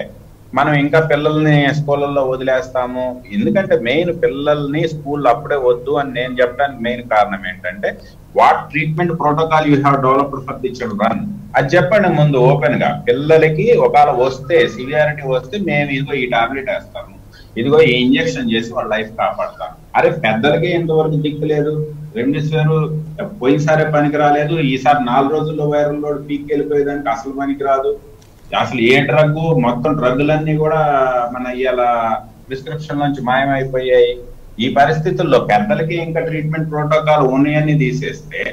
మనం ఇంకా పిల్లల్ని స్కూళ్ళల్లో వదిలేస్తాము. ఎందుకంటే మెయిన్ పిల్లల్ని స్కూల్ అప్పుడే వద్దు అని నేను చెప్పడానికి మెయిన్ కారణం ఏంటంటే what treatment protocol you have developed for the children అది చెప్పండి ముందు ఓపెన్ గా. పిల్లలకి ఒకవేళ వస్తే సివియారిటీ వస్తే మేము ఇదిగో ఈ టాబ్లెట్ వేస్తాము, ఇదిగో ఈ ఇంజెక్షన్ చేసి వాళ్ళ లైఫ్ కాపాడతాం. అరే పెద్దలకి ఎంతవరకు దిక్కు లేదు. రెమ్డెసివిర్ పోయినసారే పనికి రాలేదు, ఈసారి 4 రోజుల్లో వైరల్ లోడ్ పీక్ వెళ్ళిపోయేదానికి అసలు పనికి రాదు. అసలు ఏ డ్రగ్, మొత్తం డ్రగ్లన్నీ కూడా మన ఇవాళ ప్రిస్క్రిప్షన్ నుంచి మాయమైపోయాయి. ఈ పరిస్థితుల్లో పెద్దలకి ఇంకా ట్రీట్మెంట్ ప్రోటోకాల్ ఉన్నాయని తీసేస్తే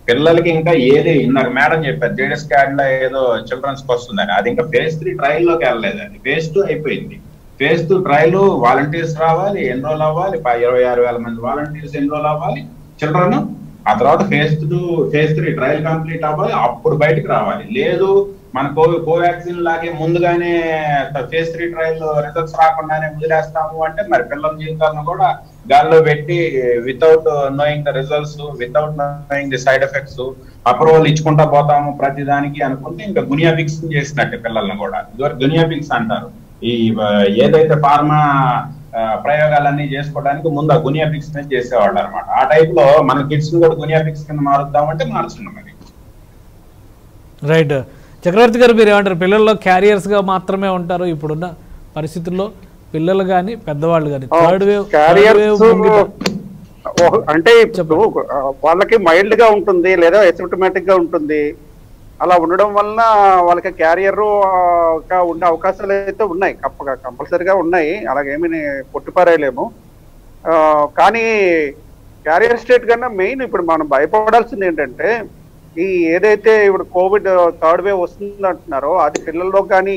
పిల్లలకి ఇంకా ఏది ఇందాక మేడం చెప్పారు జేడెస్ క్యాడ్ లో ఏదో చిల్డ్రన్స్ కి వస్తుందని, అది ఇంకా phase 3 ట్రయల్ లోకి వెళ్ళలేదు. అది phase 2 అయిపోయింది. phase 2 ట్రయల్ వాలంటీర్స్ రావాలి, ఎన్రోల్ అవ్వాలి, 26,000 మంది వాలంటీర్స్ ఎన్రోల్ అవ్వాలి చిల్డ్రన్. ఆ తర్వాత phase 3 ట్రయల్ కంప్లీట్ అవ్వాలి, అప్పుడు బయటకు రావాలి. లేదు మన కోవాక్సిన్ లాగే ముందుగానే phase 3 ట్రయల్ రిజల్ట్స్ రాకుండానే వదిలేస్తాము అంటే మరి పిల్లల జీవితాలను కూడా గాల్లో పెట్టి without knowing the results, without knowing the side effects approval ఇచ్చుకుంటా పోతాము ప్రతి దానికి అనుకుంటే ఇంకా గునియాబిక్స్ చేసినట్టే పిల్లల్ని కూడా. ఇదివరకు గునియాబిక్స్ అంటారు ఈ ఏదైతే ఫార్మా ప్రయోగాలన్నీ చేసుకోవడానికి ముందు ఆ గునియాబిక్స్ చేసేవాళ్ళు అనమాట. ఆ టైప్ లో మన కిడ్స్ కూడా గునియాబిక్స్ కింద మారుద్దామంటే మార్చున్నాం. మరి రైట్. చక్రవర్తి గారు మీరు ఏమంటారు? పిల్లల్లో క్యారియర్స్ గా మాత్రమే ఉంటారు ఇప్పుడున్న పరిస్థితుల్లో, పిల్లలు కానీ పెద్దవాళ్ళు కానీ? థర్డ్ వేవ్ అంటే ఇప్పుడు వాళ్ళకి మైల్డ్ గా ఉంటుంది లేదా ఎసిమ్టమాటిక్ గా ఉంటుంది. అలా ఉండడం వలన వాళ్ళకి క్యారియర్ ఉండే అవకాశాలు అయితే ఉన్నాయి, కంపల్సరీగా ఉన్నాయి. అలాగేమీ కొట్టిపారేయలేము. కానీ క్యారియర్ స్టేట్ కన్నా మెయిన్ ఇప్పుడు మనం భయపడాల్సింది ఏంటంటే ఈ ఏదైతే ఇప్పుడు కోవిడ్ 3rd వేవ్ వస్తుంది అంటున్నారో అది పిల్లల్లో కానీ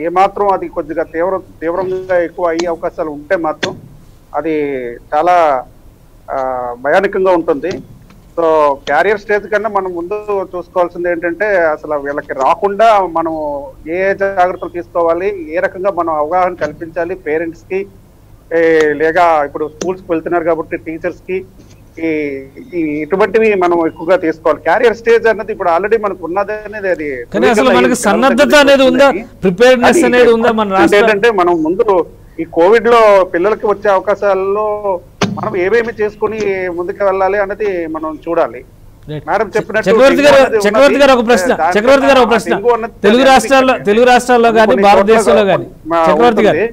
ఏమాత్రం అది కొద్దిగా తీవ్రంగా ఎక్కువ అయ్యే అవకాశాలు ఉంటే మాత్రం అది చాలా భయానకంగా ఉంటుంది. సో క్యారియర్ స్టేజ్ కన్నా మనం ముందు చూసుకోవాల్సింది ఏంటంటే అసలు వీళ్ళకి రాకుండా మనం ఏ జాగ్రత్తలు తీసుకోవాలి, ఏ రకంగా మనం అవగాహన కల్పించాలి పేరెంట్స్ కి, లేక ఇప్పుడు స్కూల్స్ కి వెళ్తున్నారు కాబట్టి టీచర్స్ కి. ఇటువంటివి మనం ఎక్కువగా తీసుకోవాలి. క్యారియర్ స్టేజ్ అన్నది ఇప్పుడు ఆల్రెడీ మనకు ఉన్నది అనేది అది కానీ అసలు మనకి సన్నద్ధత అనేది ఉందా, ప్రిపేర్నెస్ అనేది ఉందా మన రాష్ట్రం? ఏంటంటే మనం ముందు ఈ కోవిడ్ లో పిల్లలకి వచ్చే అవకాశాల్లో మనం ఏమేమి చేసుకుని ముందుకు వెళ్ళాలి అన్నది మనం చూడాలి. మేడం చెప్పినట్టు చక్రవర్తి గారు ఒక ప్రశ్న తెలుగు రాష్ట్రాల్లో కానీ భారతదేశంలో కానీ చక్రవర్తి గారు,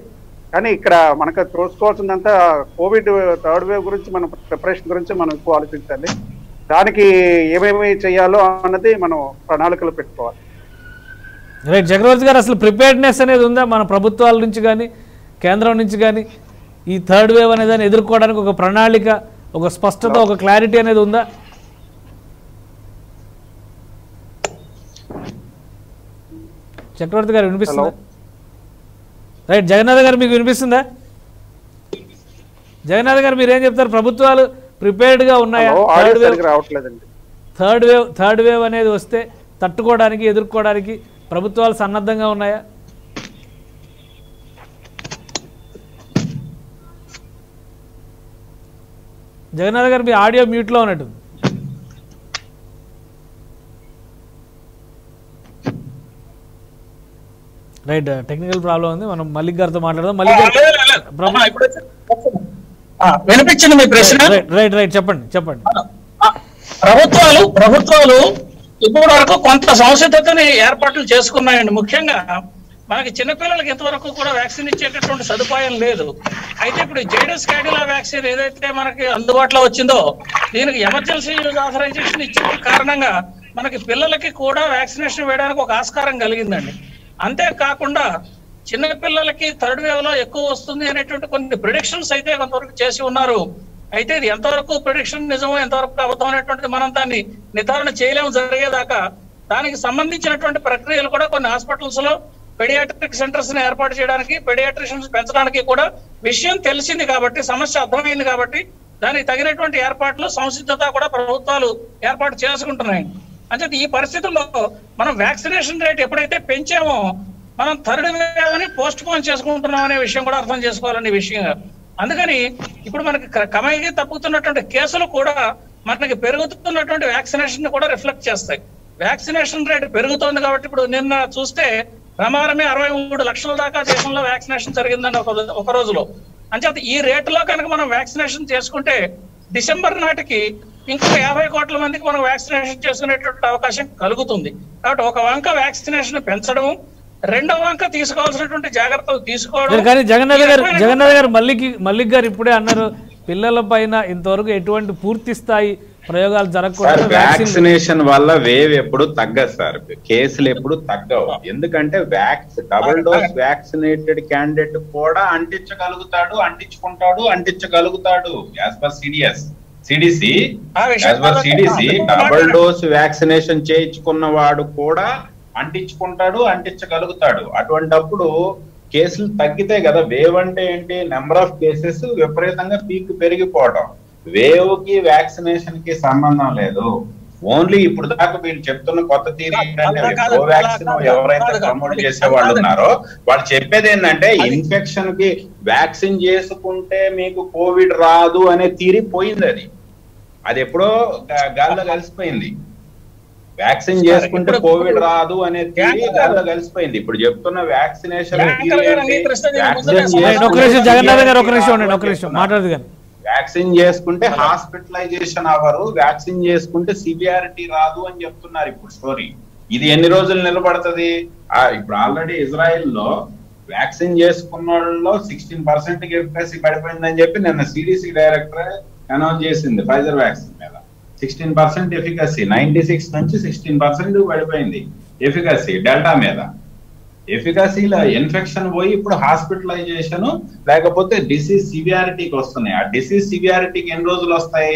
కానీ ఇక్కడ మనకు చూసుకోవాల్సిందంతా కోవిడ్ థర్డ్ వేవ్ గురించి మన ప్రిపరేషన్ గురించి మనం ఎక్కువ ఆలోచించాలి. దానికి ఏమేమి చేయాలో అన్నది మనం ప్రణాళికలు పెట్టుకోవాలి. రైట్ చక్రవర్తి గారు, అసలు ప్రిపేర్డ్నెస్ అనేది ఉందా మన ప్రభుత్వాల నుంచి కానీ కేంద్రం నుంచి కానీ ఈ థర్డ్ వేవ్ అనేది ఎదుర్కోవడానికి ఒక ప్రణాళిక, ఒక స్పష్టత, ఒక క్లారిటీ అనేది ఉందా? చక్రవర్తి గారు వినిపిస్తుందా? రైట్ జగన్నాథ్ గారు మీకు వినిపిస్తుందా? జగన్నాథ్ గారు మీరేం చెప్తారు? ప్రభుత్వాలు ప్రిపేర్డ్గా ఉన్నాయా? థర్డ్ వేవ్ అనేది వస్తే తట్టుకోవడానికి, ఎదుర్కోవడానికి ప్రభుత్వాలు సన్నద్ధంగా ఉన్నాయా? జగన్నాథ్ గారు మీ ఆడియో మ్యూట్లో ఉన్నట్టు. రైట్ టెక్నికల్ ప్రాబ్లం ఉంది, మనం మల్లిక్ గారితో మాట్లాడదాం. మల్లిక్ గారు వినిపించింది మీ ప్రశ్న? రైట్ చెప్పండి. ప్రభుత్వాలు ఇప్పటి వరకు కొంత సంసిద్ధతని ఏర్పాట్లు చేసుకున్నాయండి. ముఖ్యంగా మనకి చిన్నపిల్లలకి ఇంతవరకు కూడా వ్యాక్సిన్ ఇచ్చేటటువంటి సదుపాయం లేదు. అయితే ఇప్పుడు జైడస్ క్యాడిలా వ్యాక్సిన్ ఏదైతే మనకి అందుబాటులో వచ్చిందో దీనికి ఎమర్జెన్సీ యూజ్ ఆథరైజేషన్ ఇచ్చిన కారణంగా మనకి పిల్లలకి కూడా వ్యాక్సినేషన్ వేయడానికి ఒక ఆస్కారం కలిగిందండి. అంతేకాకుండా చిన్న పిల్లలకి థర్డ్ వేవ్ లో ఎక్కువ వస్తుంది అనేటువంటి కొన్ని ప్రిడిక్షన్స్ అయితే కొంతవరకు చేసి ఉన్నారు. అయితే ఇది ఎంతవరకు ప్రిడిక్షన్ నిజమో ఎంతవరకు అబద్ధం అనేటువంటిది మనం దాన్ని నిర్ధారణ చేయలేము జరిగేదాకా. దానికి సంబంధించినటువంటి ప్రక్రియలు కూడా కొన్ని హాస్పిటల్స్ లో పెడియాట్రిక్ సెంటర్స్ ని ఏర్పాటు చేయడానికి, పెడియాట్రిషియన్స్ పెంచడానికి కూడా విషయం తెలిసింది కాబట్టి, సమస్య అర్థమైంది కాబట్టి దానికి తగినటువంటి ఏర్పాట్లు, సంసిద్ధత కూడా ప్రభుత్వాలు ఏర్పాటు చేసుకుంటున్నాయి. అంటే ఈ పరిస్థితుల్లో మనం వ్యాక్సినేషన్ రేట్ ఎప్పుడైతే పెంచామో మనం థర్డ్ వేవ్ ని పోస్ట్ పోన్ చేసుకుంటున్నాం అనే విషయం కూడా అర్థం చేసుకోవాలనే విషయం. అందుకని ఇప్పుడు మనకి క్రమంగా తప్పుతున్నటువంటి కేసులు కూడా మనకి పెరుగుతున్నటువంటి వ్యాక్సినేషన్ కూడా రిఫ్లెక్ట్ చేస్తాయి. వ్యాక్సినేషన్ రేట్ పెరుగుతోంది కాబట్టి ఇప్పుడు నిన్న చూస్తే ప్రమాణమే 63 లక్షల దాకా దేశంలో వ్యాక్సినేషన్ జరిగిందని ఒక రోజులో. అంచేత ఈ రేటులో కనుక మనం వ్యాక్సినేషన్ చేసుకుంటే డిసెంబర్ నాటికి ఇంకో 50 కోట్ల మందికి మనం వ్యాక్సినేషన్ చేసుకునేటువంటి అవకాశం కలుగుతుంది. కాబట్టి ఒక వంక వ్యాక్సినేషన్ పెంచడం, రెండో వంక తీసుకోవాల్సినటువంటి జాగ్రత్తలు తీసుకోవడం. కానీ జగన్నాథ్ గారు మల్లిక్ గారు ఇప్పుడే అన్నారు, పిల్లల పైన ఇంతవరకు ఎటువంటి పూర్తి స్థాయి ప్రయోగాలు జరగకూడదు. వ్యాక్సినేషన్ వల్ల వేవ్ ఎప్పుడు తగ్గదు సార్, కేసులు ఎప్పుడు తగ్గవు. ఎందుకంటే డబుల్ డోస్ వ్యాక్సినేటెడ్ క్యాండిడేట్ కూడా అంటించగలుగుతాడు as per CDC double dose vaccination చేయించుకున్న వాడు కూడా అంటించగలుగుతాడు. అటువంటప్పుడు కేసులు తగ్గితే కదా. వేవ్ అంటే ఏంటి? నెంబర్ ఆఫ్ కేసెస్ విపరీతంగా పీక్ పెరిగిపోవడం. వేవ్ కి వ్యాక్సినేషన్ కి సంబంధం లేదు. ఓన్లీ ఇప్పుడు దాకా వీళ్ళు చెప్తున్న కొత్త థియరీ ఏంటంటే కోవాక్సిన్ ఎవరైతే ప్రమోట్ చేసే వాళ్ళు ఉన్నారో వాళ్ళు చెప్పేది ఏంటంటే ఇన్ఫెక్షన్ కి వ్యాక్సిన్ చేసుకుంటే మీకు కోవిడ్ రాదు అనే థియరీ పోయింది. అది ఎప్పుడో గాల్లో కలిసిపోయింది. వ్యాక్సిన్ చేసుకుంటే కోవిడ్ రాదు అనే థియరీ గాల్లో కలిసిపోయింది. ఇప్పుడు చెప్తున్న వ్యాక్సినేషన్ వ్యాక్సిన్ చేసుకుంటే హాస్పిటలైజేషన్ అవ్వరు, వ్యాక్సిన్ చేసుకుంటే సివియారిటీ రాదు అని చెప్తున్నారు ఇప్పుడు స్టోరీ. ఇది ఎన్ని రోజులు నిలబడుతుంది? ఇప్పుడు ఆల్రెడీ ఇజ్రాయెల్ లో వ్యాక్సిన్ చేసుకున్న వాళ్ళలో 16% ఎఫికసీ పడిపోయిందని చెప్పి నిన్న సిడిసి డైరెక్టర్ అనౌన్స్ చేసింది. ఫైజర్ వ్యాక్సిన్ మీద 16% ఎఫికసీ, 96 నుంచి 16% పడిపోయింది ఎఫికసీ డెల్టా మీద. ఎఫికసీలో ఇన్ఫెక్షన్ పోయి ఇప్పుడు హాస్పిటలైజేషన్ లేకపోతే డిసీజ్ సివియారిటీకి వస్తున్నాయి. ఆ డిసీజ్ సివియారిటీకి ఎన్ని రోజులు వస్తాయి?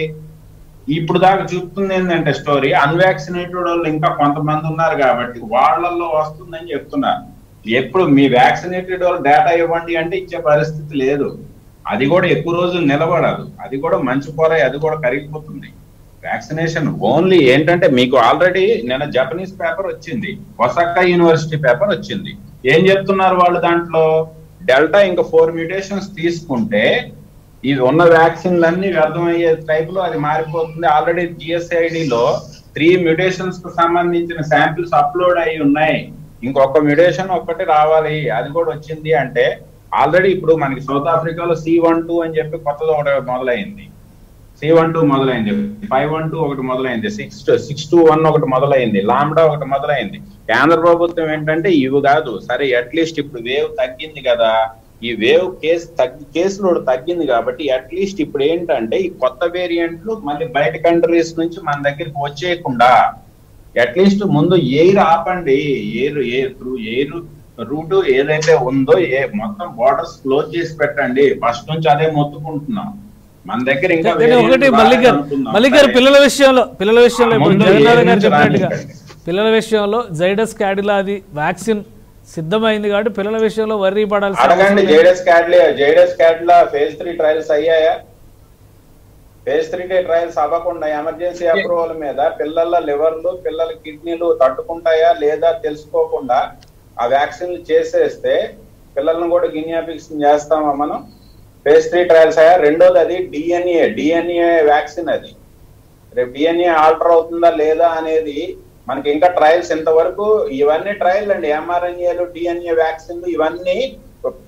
ఇప్పుడు దాకా చూపుతుంది ఏంటంటే స్టోరీ అన్వాక్సినేటెడ్ వాళ్ళు ఇంకా కొంతమంది ఉన్నారు కాబట్టి వాళ్ళల్లో వస్తుందని చెప్తున్నారు. ఎప్పుడు మీ వ్యాక్సినేటెడ్ వాళ్ళు డేటా ఇవ్వండి అంటే ఇచ్చే పరిస్థితి లేదు. అది కూడా ఎక్కువ రోజులు నిలబడదు. అది కూడా మంచి పోరాయి, అది కూడా కరిగిపోతుంది. వ్యాక్సినేషన్ ఓన్లీ ఏంటంటే మీకు ఆల్రెడీ నిన్న జపనీస్ పేపర్ వచ్చింది, ఒసాకా యూనివర్సిటీ పేపర్ వచ్చింది. ఏం చెప్తున్నారు వాళ్ళు? దాంట్లో డెల్టా ఇంకా 4 మ్యూటేషన్స్ తీసుకుంటే ఇవి ఉన్న వ్యాక్సిన్లన్నీ వ్యర్థమయ్యే టైప్ లో అది మారిపోతుంది. ఆల్రెడీ జిఎస్ఐడిలో 3 మ్యూటేషన్స్ కు సంబంధించిన శాంపిల్స్ అప్లోడ్ అయి ఉన్నాయి. ఇంకొక మ్యూటేషన్ ఒక్కటి రావాలి, అది కూడా వచ్చింది అంటే ఆల్రెడీ ఇప్పుడు మనకి సౌత్ ఆఫ్రికాలో C12 అని చెప్పి కొత్తది ఒకటి మొదలైంది, C12 మొదలైంది, 512 ఒకటి మొదలైంది, 621 ఒకటి మొదలైంది, లాంబ్డా ఒకటి మొదలైంది. కేంద్ర ప్రభుత్వం ఏంటంటే ఇవి కాదు, సరే అట్లీస్ట్ ఇప్పుడు వేవ్ తగ్గింది కదా, ఈ వేవ్ కేసులు తగ్గింది కాబట్టి అట్లీస్ట్ ఇప్పుడు ఏంటంటే ఈ కొత్త వేరియంట్లు మళ్ళీ బయట కంట్రీస్ నుంచి మన దగ్గరికి వచ్చేయకుండా అట్లీస్ట్ ముందు ఎయిర్ ఆపండి, ఎయిర్ రూట్ ఏదైతే ఉందో మొత్తం బోర్డర్స్ క్లోజ్ చేసి పెట్టండి. ఫస్ట్ నుంచి అదే మొత్తుకుంటున్నాం. మన దగ్గర ఇంకా ఒకటి మల్లిక్ గారు పిల్లల విషయంలో జగన్నాథ్ గారు చెప్పినట్టుగా పిల్లల విషయంలో జైడస్ క్యాడిలా అది వ్యాక్సిన్ సిద్ధమైంది కాబట్టి పిల్లల విషయంలో వర్రీ పడాల్సి. అడగండి, జైడస్ క్యాడిలా phase 3 ట్రయల్స్ అయ్యాయా? phase 3 ట్రయల్స్ అవ్వకుండా ఎమర్జెన్సీ అప్రూవల్ మీద పిల్లల లివర్లు పిల్లల కిడ్నీలు తట్టుకుంటాయా లేదా తెలుసుకోకుండా ఆ వ్యాక్సిన్లు చేసేస్తే పిల్లలను కూడా గినియా పిక్స్ చేస్తామా మనం? phase 3 ట్రయల్స్ అయ్యా. రెండోది అది డిఎన్ఏ వ్యాక్సిన్, అది రేపు డిఎన్ఏ ఆల్టర్ అవుతుందా లేదా అనేది మనకి ఇంకా ట్రయల్స్ ఇంతవరకు ఇవన్నీ ట్రయల్ అండి. ఎంఆర్ఎన్ఏలు డిఎన్ఏ వ్యాక్సిన్లు ఇవన్నీ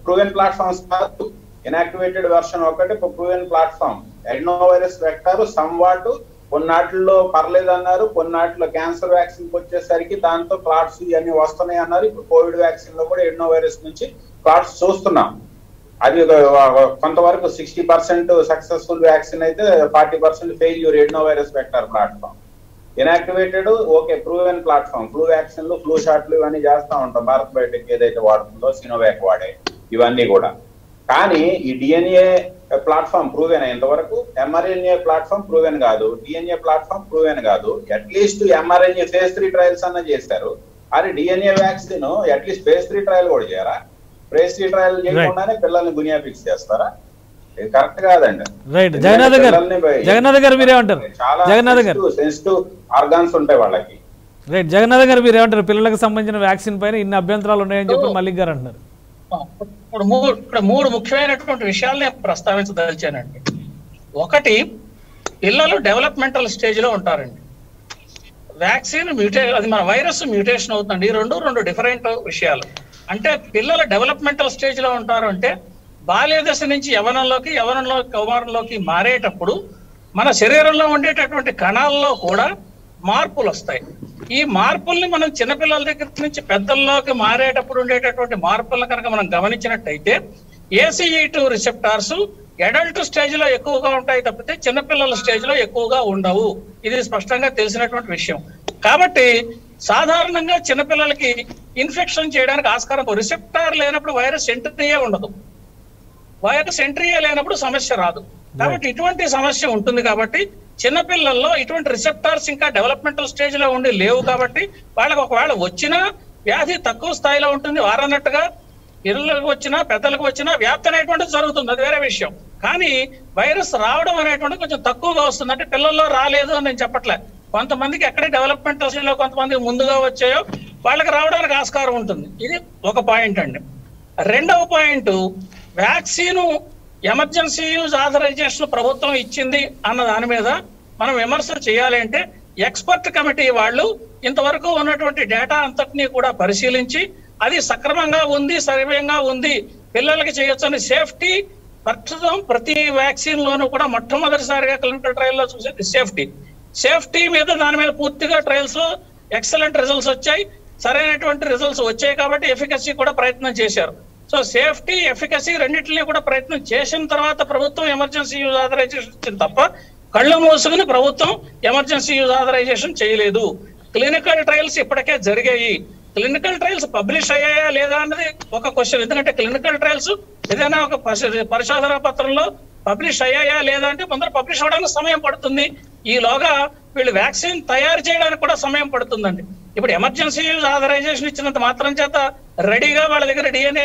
ప్రూవెన్ ప్లాట్ఫామ్స్ కాదు. ఇన్యాక్టివేటెడ్ వెర్షన్ ఒకటి ప్రూవెన్ ప్లాట్ఫామ్. ఎడ్నో వైరస్ వెక్టార్ సంవాటు కొన్నాటిల్లో పర్లేదు అన్నారు, కొన్నాటిలో క్యాన్సర్ వ్యాక్సిన్ వచ్చేసరికి దాంతో క్లాట్స్ ఇవన్నీ వస్తున్నాయి అన్నారు. ఇప్పుడు కోవిడ్ వ్యాక్సిన్ లో కూడా ఎడ్నో వైరస్ నుంచి క్లాట్స్ చూస్తున్నాం. అది కొంతవరకు 60% సక్సెస్ఫుల్ వ్యాక్సిన్ అయితే 40% failure adeno virus vector platform. Inactivated okay proven platform, flu వ్యాక్సిన్లు ఫ్లూ షాట్లు ఇవన్నీ చేస్తా ఉంటాం. భారత్ బయోటెక్ ఏదైతే వాడుతుందో సినోవాక్ వాడే ఇవన్నీ కూడా. కానీ ఈ డిఎన్ఏ ప్లాట్ఫామ్ ప్రూవెన్ అయ్యేంతవరకు ఎంఆర్ఎన్ఏ ప్లాట్ఫామ్ ప్రూవెన్ కాదు, డిఎన్ఏ ప్లాట్ఫామ్ ప్రూవెన్ కాదు. అట్లీస్ట్ ఎంఆర్ఎన్ఏ phase 3 ట్రయల్స్ అన్న చేశారు. అది DNA vaccine at least phase 3 trial కూడా చేయరా? phase 3 ట్రయల్ చేయకుండానే పిల్లల్ని గునియా ఫిక్స్ చేస్తారా? కరెక్ట్ కాదండి. రైట్, జగన్నాథ్ గారు మీరేమంటారు? జగన్నాథ్ గారు సెన్సిటివ్ ఆర్గాన్స్ ఉంటాయి వాళ్ళకి. రైట్, జగన్నాథ్ గారు మీరేమంటారు? పిల్లలకు సంబంధించిన వ్యాక్సిన్ పైన ఇన్ని అభ్యంతరాలు ఉన్నాయని చెప్పి మల్లిక్ గారు అంటున్నారు. ఇప్పుడు 3 ముఖ్యమైనటువంటి విషయాలు నేను ప్రస్తావించదలిచానండి. ఒకటి, పిల్లలు డెవలప్మెంటల్ స్టేజ్ లో ఉంటారండి. వ్యాక్సిన్ అది మన వైరస్ మ్యూటేషన్ అవుతుందండి. ఈ రెండు డిఫరెంట్ విషయాలు. అంటే పిల్లలు డెవలప్మెంటల్ స్టేజ్ లో ఉంటారు అంటే బాల్య దశ నుంచి యవ్వనంలోకి కౌమారంలోకి మారేటప్పుడు మన శరీరంలో ఉండేటటువంటి కణాల్లో కూడా మార్పులు వస్తాయి. ఈ మార్పుల్ని మనం చిన్నపిల్లల దగ్గర నుంచి పెద్దల్లోకి మారేటప్పుడు ఉండేటటువంటి మార్పులను కనుక మనం గమనించినట్టయితే ACE2 రిసెప్టార్స్ అడల్ట్ స్టేజ్ లో ఎక్కువగా ఉంటాయి తప్పితే చిన్నపిల్లల స్టేజ్ లో ఎక్కువగా ఉండవు. ఇది స్పష్టంగా తెలిసినటువంటి విషయం. కాబట్టి సాధారణంగా చిన్నపిల్లలకి ఇన్ఫెక్షన్ చేయడానికి ఆస్కారం, రిసెప్టార్ లేనప్పుడు వైరస్ ఎంట్రీయే ఉండదు. వైరస్ ఎంట్రీయే లేనప్పుడు సమస్య రాదు. కాబట్టి ఇటువంటి సమస్య ఉంటుంది. కాబట్టి చిన్నపిల్లల్లో ఇటువంటి రిసెప్టార్స్ ఇంకా డెవలప్మెంటల్ స్టేజ్ లో ఉండి లేవు. కాబట్టి వాళ్ళకి ఒకవేళ వచ్చినా వ్యాధి తక్కువ స్థాయిలో ఉంటుంది. వారన్నట్టుగా పిల్లలకు వచ్చినా పెద్దలకు వచ్చినా వ్యాప్తి అనేటువంటిది జరుగుతుంది, అది వేరే విషయం. కానీ వైరస్ రావడం అనేటువంటిది కొంచెం తక్కువగా వస్తుంది. అంటే పిల్లల్లో రాలేదు అని నేను చెప్పట్లే. కొంతమందికి ఎక్కడే డెవలప్మెంటల్ స్టేజ్ లో కొంతమందికి ముందుగా వచ్చాయో వాళ్ళకి రావడానికి ఆస్కారం ఉంటుంది. ఇది ఒక పాయింట్ అండి. రెండవ point, vaccine emergency use authorisation ప్రభుత్వం ఇచ్చింది అన్న దాని మీద మనం విమర్శలు చేయాలి అంటే ఎక్స్పర్ట్ కమిటీ వాళ్ళు ఇంతవరకు ఉన్నటువంటి డేటా అంతటినీ కూడా పరిశీలించి అది సక్రమంగా ఉంది, సవ్యంగా ఉంది, పిల్లలకి చేయొచ్చని సేఫ్టీ ప్రస్తుతం ప్రతి వ్యాక్సిన్ లోనూ కూడా మొట్టమొదటిసారిగా క్లినికల్ ట్రయల్ లో చూసేది సేఫ్టీ మీద దాని మీద పూర్తిగా ట్రయల్స్ లో ఎక్సలెంట్ రిజల్ట్స్ వచ్చాయి. సరైనటువంటి రిజల్ట్స్ వచ్చాయి కాబట్టి ఎఫికసీ కూడా ప్రయత్నం చేశారు. సో సేఫ్టీ ఎఫికసీ రెండింటినీ కూడా ప్రయత్నం చేసిన తర్వాత ప్రభుత్వం ఎమర్జెన్సీ యూజ్ ఆథరైజేషన్ ఇచ్చింది తప్ప కళ్ళు మూసుకుని ప్రభుత్వం ఎమర్జెన్సీ యూజ్ ఆథరైజేషన్ చేయలేదు. క్లినికల్ ట్రయల్స్ ఇప్పటికే జరిగాయి. క్లినికల్ ట్రయల్స్ పబ్లిష్ అయ్యాయా లేదా అన్నది ఒక క్వశ్చన్. ఎందుకంటే క్లినికల్ ట్రయల్స్ ఏదైనా ఒక పరిశోధన పత్రంలో పబ్లిష్ అయ్యాయా లేదా అంటే ముందర పబ్లిష్ అవడానికి సమయం పడుతుంది. ఈలోగా వీళ్ళు వ్యాక్సిన్ తయారు చేయడానికి కూడా సమయం పడుతుందండి. ఇప్పుడు ఎమర్జెన్సీ యూజ్ ఆథరైజేషన్ ఇచ్చినంత మాత్రం చేత రెడీగా వాళ్ళ దగ్గర డిఎన్ఏ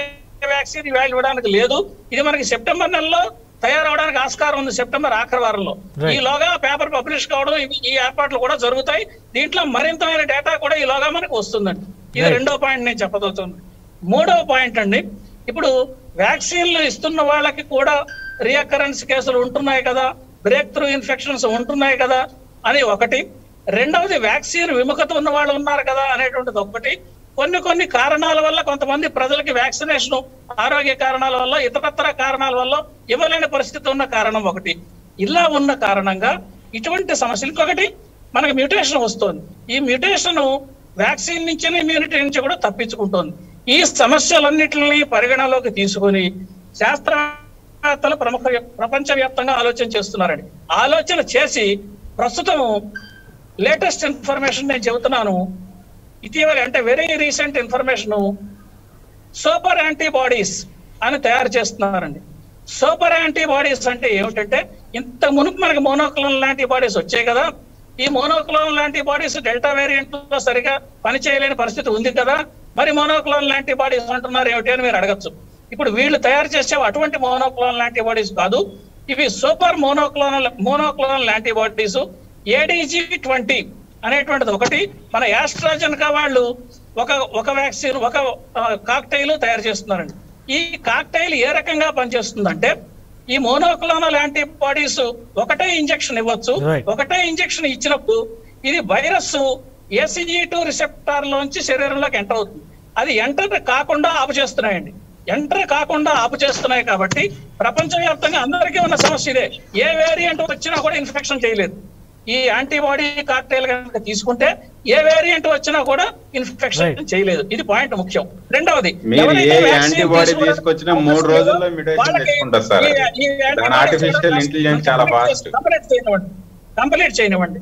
వ్యాక్సిన్ ఇవాళ ఇవ్వడానికి లేదు. ఇది మనకి సెప్టెంబర్ నెలలో తయారవడానికి ఆస్కారం ఉంది, సెప్టెంబర్ ఆఖరి వారంలో. ఈలోగా పేపర్ పబ్లిష్ కావడం ఈ ఏర్పాట్లు కూడా జరుగుతాయి. దీంట్లో మరింతమైన డేటా కూడా ఈలోగా మనకు వస్తుందండి. ఇది రెండో పాయింట్ నేను చెప్పదలుచున్నాను. మూడవ పాయింట్ అండి, ఇప్పుడు వ్యాక్సిన్లు ఇస్తున్న వాళ్ళకి కూడా రియకరెన్స్ కేసులు ఉంటున్నాయి కదా, బ్రేక్ త్రూ ఇన్ఫెక్షన్స్ ఉంటున్నాయి కదా అని ఒకటి. రెండవది వ్యాక్సిన్ విముఖత ఉన్న వాళ్ళు ఉన్నారు కదా అనేటువంటిది ఒకటి. కొన్ని కారణాల వల్ల కొంతమంది ప్రజలకి వ్యాక్సినేషన్ ఆరోగ్య కారణాల వల్ల, ఇతరత్ర కారణాల వల్ల ఇవ్వలేని పరిస్థితి ఉన్న కారణం ఒకటి. ఇలా ఉన్న కారణంగా ఇటువంటి సమస్యలు. ఇంకొకటి, మనకు మ్యూటేషన్ వస్తుంది. ఈ మ్యూటేషన్ వ్యాక్సిన్ నుంచి, ఇమ్యూనిటీ నుంచి కూడా తప్పించుకుంటోంది. ఈ సమస్యలన్నింటినీ పరిగణలోకి తీసుకొని శాస్త్రవేత్తలు ప్రపంచవ్యాప్తంగా ఆలోచన చేస్తున్నారండి. ఆలోచన చేసి ప్రస్తుతం లేటెస్ట్ ఇన్ఫర్మేషన్ నేను చెబుతున్నాను, ఇటీవల అంటే very recent information, super antibodies అని తయారు చేస్తున్నారండి. సూపర్ యాంటీబాడీస్ అంటే ఏమిటంటే, ఇంత మునుపు మనకి మోనోక్లోనల్ యాంటీబాడీస్ వచ్చాయి కదా, ఈ మోనోక్లోనల్ యాంటీబాడీస్ డెల్టా వేరియంట్ లో సరిగా పనిచేయలేని పరిస్థితి ఉంది కదా, మరి మోనోక్లోనల్ యాంటీబాడీస్ అంటున్నారు ఏమిటి అని మీరు అడగచ్చు. ఇప్పుడు వీళ్ళు తయారు చేసే అటువంటి మోనోక్లోనల్ యాంటీబాడీస్ కాదు, ఇవి సూపర్ మోనోక్లోనల్ యాంటీబాడీస్. ADG20 అనేటువంటిది ఒకటి. మన యాస్ట్రాజెనకా వాళ్ళు ఒక వ్యాక్సిన్, ఒక కాక్టైల్ తయారు చేస్తున్నారండి. ఈ కాక్టైల్ ఏ రకంగా పనిచేస్తుందంటే, ఈ మోనోక్లోనల్ యాంటీబాడీస్ ఒకటే ఇంజెక్షన్ ఇవ్వచ్చు. ఒకటే ఇంజెక్షన్ ఇచ్చినప్పుడు ఇది వైరస్ ACE2 రిసెప్టార్ లోంచి శరీరంలోకి ఎంటర్ అవుతుంది. అది ఎంటర్ కాకుండా ఆపు చేస్తున్నాయండి. ఎంటర్ కాకుండా ఆపు చేస్తున్నాయి కాబట్టి ప్రపంచవ్యాప్తంగా అందరికీ ఉన్న సమస్య ఇదే. ఏ వేరియంట్ వచ్చినా కూడా ఇన్ఫెక్షన్ చేయలేదు. ఈ యాంటీబాడీ కాక్టైల్ కనుక తీసుకుంటే ఏ వేరియంట్ వచ్చినా కూడా ఇన్ఫెక్షన్ చేయలేదు. ఇది పాయింట్ ముఖ్యం. రెండవది, కంప్లీట్ చేయనివ్వండి.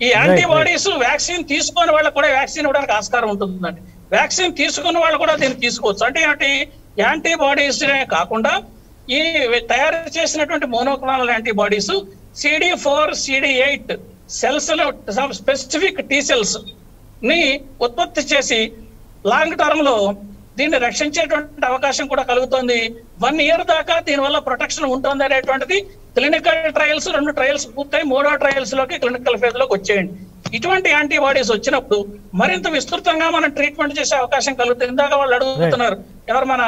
ఈ యాంటీబాడీస్ వ్యాక్సిన్ తీసుకున్న వాళ్ళకు కూడా వ్యాక్సిన్ ఇవ్వడానికి ఆస్కారం ఉంటుందండి. వ్యాక్సిన్ తీసుకున్న వాళ్ళు కూడా దీన్ని తీసుకోవచ్చు. అంటే ఏమిటి, యాంటీబాడీస్ కాకుండా ఈ తయారు చేసినటువంటి monoclonal antibodies CD4, CD8 cells, specific T cells ని ఉత్పత్తి చేసి లాంగ్ టర్మ్ లో దీన్ని రక్షించేటువంటి అవకాశం కూడా కలుగుతుంది. 1 year దాకా దీనివల్ల ప్రొటెక్షన్ ఉంటుంది అనేటువంటిది క్లినికల్ ట్రయల్స్, 2 ట్రయల్స్ పూర్తయి 3వ ట్రయల్స్ లోకి క్లినికల్ ఫేజ్ లోకి వచ్చేయండి. ఇటువంటి యాంటీబాడీస్ వచ్చినప్పుడు మరింత విస్తృతంగా మనం ట్రీట్మెంట్ చేసే అవకాశం కలుగుతుంది. ఇందాక వాళ్ళు అడుగుతున్నారు, ఎవరు మన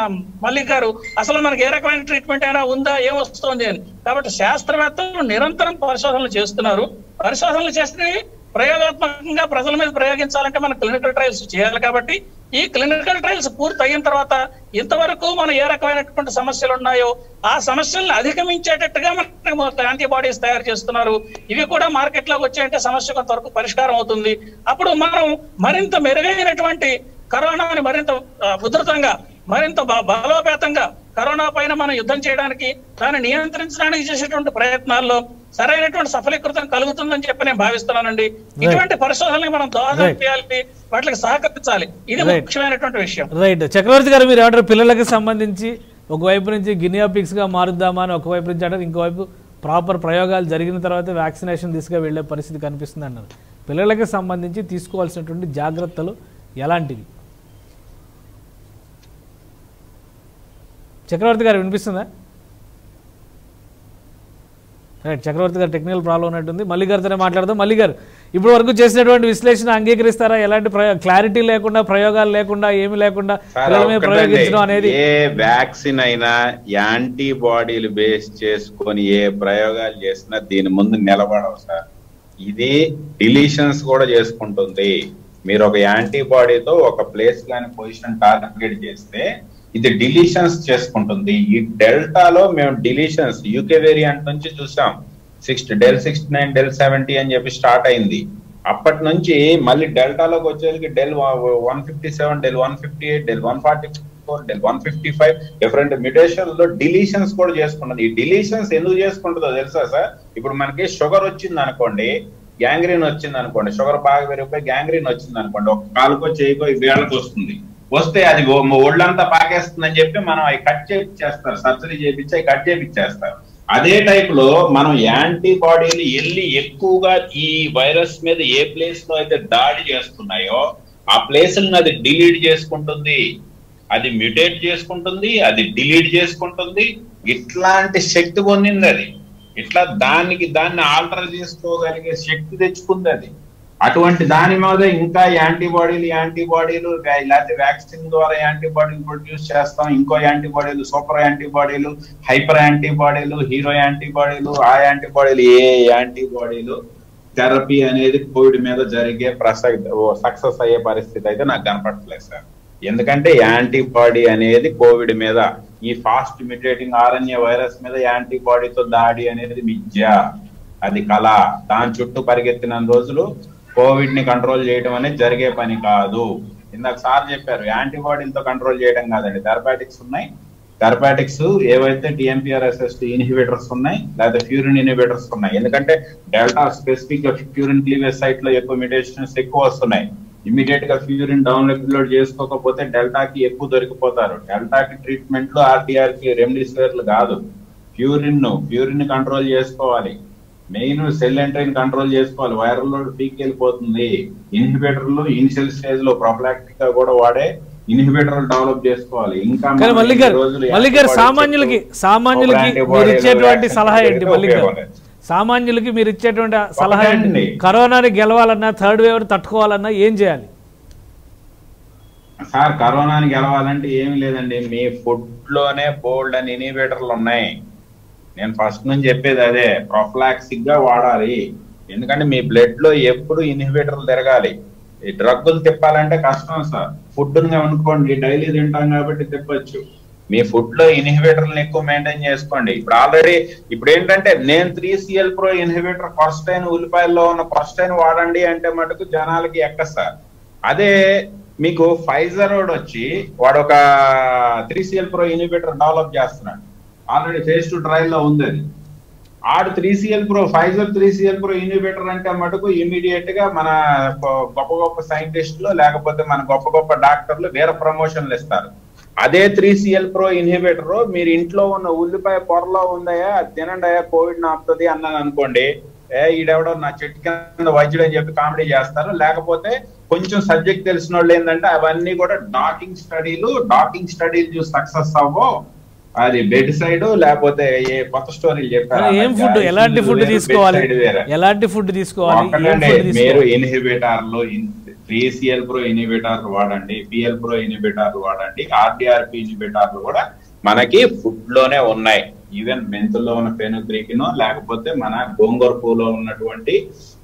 మల్లిక్ గారు, అసలు మనకి ఏ రకమైన ట్రీట్మెంట్ అయినా ఉందా, ఏమొస్తుంది అని. కాబట్టి శాస్త్రవేత్తలు నిరంతరం పరిశోధనలు చేస్తున్నారు. పరిశోధనలు చేస్తే ప్రయోగాత్మకంగా ప్రజల మీద ప్రయోగించాలంటే మనం క్లినికల్ ట్రయల్స్ చేయాలి. కాబట్టి ఈ క్లినికల్ ట్రయల్స్ పూర్తి అయిన తర్వాత ఇంతవరకు మనం ఏ రకమైనటువంటి సమస్యలు ఉన్నాయో ఆ సమస్యలను అధిగమించేటట్టుగా మనకు యాంటీబాడీస్ తయారు చేస్తున్నారు. ఇవి కూడా మార్కెట్ లోకి వచ్చాయంటే సమస్య కొంతవరకు పరిష్కారం అవుతుంది. అప్పుడు మనం మరింత మెరుగైనటువంటి కరోనాని మరింత ఉధృతంగా, మరింత బలోపేతంగా కరోనా పైన మనం యుద్ధం చేయడానికి, దాన్ని నియంత్రించడానికి చేసేటువంటి ప్రయత్నాల్లో సరైనటువంటి సఫలీకృతం కలుగుతుందని చెప్పి నేను భావిస్తున్నానండి. ఇటువంటి పరిశోధనలు మనం దోహదం చేయాలి, వాటికి సహకరించాలి. ఇది ముఖ్యమైనటువంటి విషయం. రైట్. చక్రవర్తి గారు, మీరు ఏమంటారు? పిల్లలకి సంబంధించి ఒకవైపు నుంచి గినియా పిగ్స్ గా మారుద్దామా అని ఒకవైపు నుంచి అంటారు, ఇంకోవైపు ప్రాపర్ ప్రయోగాలు జరిగిన తర్వాత వ్యాక్సినేషన్ దిశగా వెళ్లే పరిస్థితి కనిపిస్తుంది అన్నారు. పిల్లలకి సంబంధించి తీసుకోవాల్సినటువంటి జాగ్రత్తలు ఎలాంటివి? చక్రవర్తి గారు వినిపిస్తుందా? రైట్, చక్రవర్తి గారు టెక్నికల్ ప్రాబ్లం ఉన్నట్టుంది. మల్లి గారితోనే మాట్లాడదాం. మల్లి గారు, ఇప్పుడు వరకు చేసినటువంటి విశ్లేషణ అంగీకరిస్తారా? ఎలాంటి క్లారిటీ లేకుండా, ప్రయోగాలు లేకుండా, ఏమి లేకుండా ప్రయోగించడం అనేది? ఏ వ్యాక్సిన్ అయినా యాంటీబాడీలు బేస్ చేసుకొని ఏ ప్రయోగాలు చేసినా దీని ముందు నిలబడవు సార్. ఇది డిలీషన్స్ కూడా చేసుకుంటుంది. మీరు ఒక యాంటీబాడీతో ఒక ప్లేస్ కానీ పొజిషన్ టార్గెట్ చేస్తే ఇది డిలీషన్స్ చేసుకుంటుంది. ఈ డెల్టాలో మేము డిలీషన్స్ యూకే వేరియంట్ నుంచి చూసాం. డెల్ 69, డెల్ 70 అని చెప్పి స్టార్ట్ అయింది. అప్పటి నుంచి మళ్ళీ డెల్టాలోకి వచ్చేసరికి del 157, del 158, del 144, del 155 different mutation లో డిలీషన్స్ కూడా చేసుకుంటుంది. ఈ డిలీషన్స్ ఎందుకు చేసుకుంటుందో తెలుసా సార్? ఇప్పుడు మనకి షుగర్ వచ్చింది అనుకోండి, గ్యాంగ్రీన్ వచ్చింది అనుకోండి, షుగర్ బాగా పెరిగిపోయి గ్యాంగ్రీన్ వచ్చింది అనుకోండి, ఒక కాలుకో చేయకో వేళ్ళకి వస్తుంది. వస్తే అది ఒళ్ళంతా పాకేస్తుందని చెప్పి మనం అవి కట్ చేపిచ్చేస్తారు, సర్జరీ చేపించి అవి కట్ చేపిచ్చేస్తారు. అదే టైప్ లో మనం యాంటీబాడీలు వెళ్ళి ఎక్కువగా ఈ వైరస్ మీద ఏ ప్లేస్ లో అయితే దాడి చేస్తున్నాయో ఆ ప్లేసులను అది డిలీట్ చేసుకుంటుంది, అది మ్యూటేట్ చేసుకుంటుంది, అది డిలీట్ చేసుకుంటుంది. ఇట్లాంటి శక్తి పొందింది అది. ఇట్లా దాన్ని ఆల్టర్ చేసుకోగలిగే శక్తి తెచ్చుకుంది అది. అటువంటి దాని మీద ఇంకా యాంటీబాడీలు లేకపోతే వ్యాక్సిన్ ద్వారా యాంటీబాడీలు ప్రొడ్యూస్ చేస్తాం, ఇంకో యాంటీబాడీలు, సూపర్ యాంటీబాడీలు, హైపర్ యాంటీబాడీలు, హీరో యాంటీబాడీలు, ఆ యాంటీబాడీలు, ఏ యాంటీబాడీలు థెరపీ అనేది కోవిడ్ మీద జరిగే సక్సెస్ అయ్యే పరిస్థితి అయితే నాకు కనపడట్లేదు సార్. ఎందుకంటే యాంటీబాడీ అనేది కోవిడ్ మీద, ఈ ఫాస్ట్ మ్యుటేటింగ్ ఆర్ఎన్ఏ వైరస్ మీద యాంటీబాడీతో దాడి అనేది మిథ్య, అది కళ. దాని చుట్టూ పరిగెత్తిన రోజులు కోవిడ్ ని కంట్రోల్ చేయడం అనేది జరిగే పని కాదు. ఇందాక సార్ చెప్పారు యాంటీబాడీలతో కంట్రోల్ చేయడం కాదండి, థెరపాటిక్స్ ఉన్నాయి. థెరపాటిక్స్ ఏవైతే TMPRSS ఇన్హిబిటర్స్ ఉన్నాయి, లేదా ఫ్యూరిన్ ఇన్హిబిటర్స్ ఉన్నాయి. ఎందుకంటే డెల్టా స్పెసిఫిక్ గా ఫ్యూరిన్ క్లీవేజ్ సైట్ లో ఎక్కువ మ్యుటేషన్స్ ఎక్కువ వస్తున్నాయి. ఇమీడియట్ గా ఫ్యూరిన్ డౌన్లోడ్ చేసుకోకపోతే డెల్టాకి ఎక్కువ దొరికిపోతారు. డెల్టాకి ట్రీట్మెంట్లు RTR కి రెమ్డెసివిర్లు కాదు, ఫ్యూరిన్ కంట్రోల్ చేసుకోవాలి. మెయిన్ సెల్ ఎంట్రీని కంట్రోల్ చేసుకోవాలి. వైరల్ లోడ్ పీక్ వెళ్ళిపోతుంది. ఇన్హిబిటర్లు ఇనిషియల్ స్టేజ్ లో ప్రొఫిలాక్టిక్ గా కూడా వాడే ఇన్హిబిటర్లు డెవలప్ చేసుకోవాలి. ఇంకా మల్లిక్ గారు సామాన్యులకి మీరు ఇచ్చేటువంటి సలహా ఏంటి? మల్లిక్ గారు సామాన్యులకి మీరు ఇచ్చేటువంటి సలహా ఏంటి? కరోనాని గెలవాలన్నా, థర్డ్ వేవ్ తట్టుకోవాలన్నా ఏం చేయాలి సార్? కరోనాని గెలవాలంటే ఏమి లేదండి, మీ ఫుడ్ లోనే బోల్డ్ అని ఇన్హిబిటర్లు ఉన్నాయి. నేను ఫస్ట్ నుంచి చెప్పేది అదే, ప్రొఫిలాక్సిక్ గా వాడాలి. ఎందుకంటే మీ బ్లడ్ లో ఎప్పుడు ఇన్హిబిటర్లు తిరగాలి. ఈ డ్రగ్గులు తిప్పాలంటే కష్టం సార్. ఫుడ్ అనుకోండి, డైలీ తింటాం కాబట్టి తిప్పొచ్చు. మీ ఫుడ్ లో ఇన్హిబిటర్లను ఎక్కువ మెయింటైన్ చేసుకోండి. ఇప్పుడు ఏంటంటే నేను 3CL Pro ఇన్హిబిటర్ కొర్స్టైన్, ఉల్లిపాయల్లో ఉన్న కొర్స్టైన్ వాడండి అంటే మటుకు జనాలకి ఎక్క సార్. అదే మీకు ఫైజర్ వచ్చి వాడు ఒక 3CL Pro ఇన్హిబిటర్ డెవలప్ చేస్తున్నాడు, ఆల్రెడీ ఫేజ్ 2 ట్రయల్ లో ఉంది. అది ఆడు 3CL Pro, Pfizer 3CL Pro inhibitor అంటే మటుకు ఇమీడియట్ గా మన గొప్ప సైంటిస్టులు లేకపోతే మన గొప్ప డాక్టర్లు వేరే ప్రమోషన్లు ఇస్తారు. అదే 3CL Pro ఇన్హిబిటర్ మీరు ఇంట్లో ఉన్న ఉల్లిపాయ పొరలో ఉందయా, అది తినండి అయ్యా కోవిడ్ ఆపుతుంది అన్నాను అనుకోండి, ఈడెవడో నా చెట్టు కింద వైద్యుడు అని చెప్పి కామెడీ చేస్తారు. లేకపోతే కొంచెం సబ్జెక్ట్ తెలిసిన వాళ్ళు ఏంటంటే అవన్నీ కూడా డాకింగ్ స్టడీలు చూసి సక్సెస్ అవ్వో, అది బెడ్ సైడ్ లేకపోతే ఏ కొత్త స్టోరీలు చెప్పారు. ఏం ఫుడ్, ఎలాంటి ఫుడ్ తీసుకోవాలి, ఎలాంటి ఫుడ్ తీసుకోవాలి? మీరు ఇన్హిబిటర్లు 3CL Pro ఇన్హిబిటర్లు వాడండి, PL Pro ఇన్హిబిటర్లు వాడండి, RDRP ఇన్హిబిటర్లు కూడా మనకి ఫుడ్ లోనే ఉన్నాయి. ఈవెన్ మెంతుల్లో ఉన్న ఫెనుగ్రీకినో, లేకపోతే మన గోంగూర పూలో ఉన్నటువంటి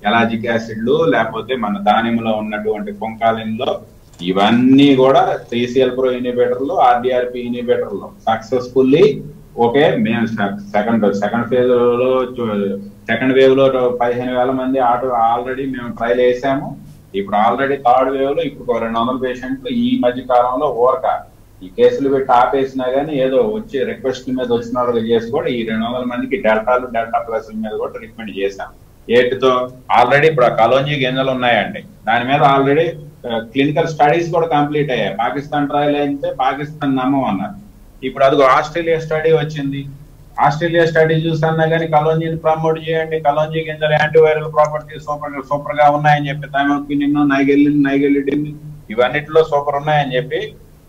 ఎలాజిక్ యాసిడ్లు, లేకపోతే మన దానిమ్మలో ఉన్నటువంటి పొంకాలిన్లో, ఇవన్నీ కూడా 3CL Pro ఇన్హిబిటర్లు, RDRP ఇన్హిబిటర్లు సక్సెస్ఫుల్లీ ఓకే. మేము సెకండ్ ఫేజ్ లో, సెకండ్ వేవ్ లో 15,000 మంది ఆల్రెడీ మేము ట్రయల్ వేసాము. ఇప్పుడు ఆల్రెడీ థర్డ్ వేవ్ లో ఇప్పుడు 200 పేషెంట్లు ఈ మధ్య కాలంలో ఈ కేసులు పెట్టి ఆపేసినా గానీ ఏదో వచ్చి రిక్వెస్ట్ మీద వచ్చిన వాళ్ళు చేసి కూడా ఈ 200 మందికి డెల్టా ప్లస్ మీద కూడా ట్రీట్మెంట్ చేశాం. ఏటితో ఆల్రెడీ ఇప్పుడు కలోంజీ గింజలు ఉన్నాయండి, దాని మీద ఆల్రెడీ క్లినికల్ స్టడీస్ కూడా కంప్లీట్ అయ్యాయి. పాకిస్తాన్ ట్రయల్ అయితే పాకిస్తాన్ నమ్మమన్నారు. ఇప్పుడు అదిగో ఆస్ట్రేలియా స్టడీ వచ్చింది. ఆస్ట్రేలియా స్టడీ చూసన్నా కానీ కలోంజీని ప్రమోట్ చేయండి, కలోంజీ గింజలు యాంటీవైరల్ ప్రాపర్టీ సూపర్ గా ఉన్నాయని చెప్పి, థైమోక్వినిన్, నైగెలిడిన్ ఇవన్నిటిలో సూపర్ ఉన్నాయని చెప్పి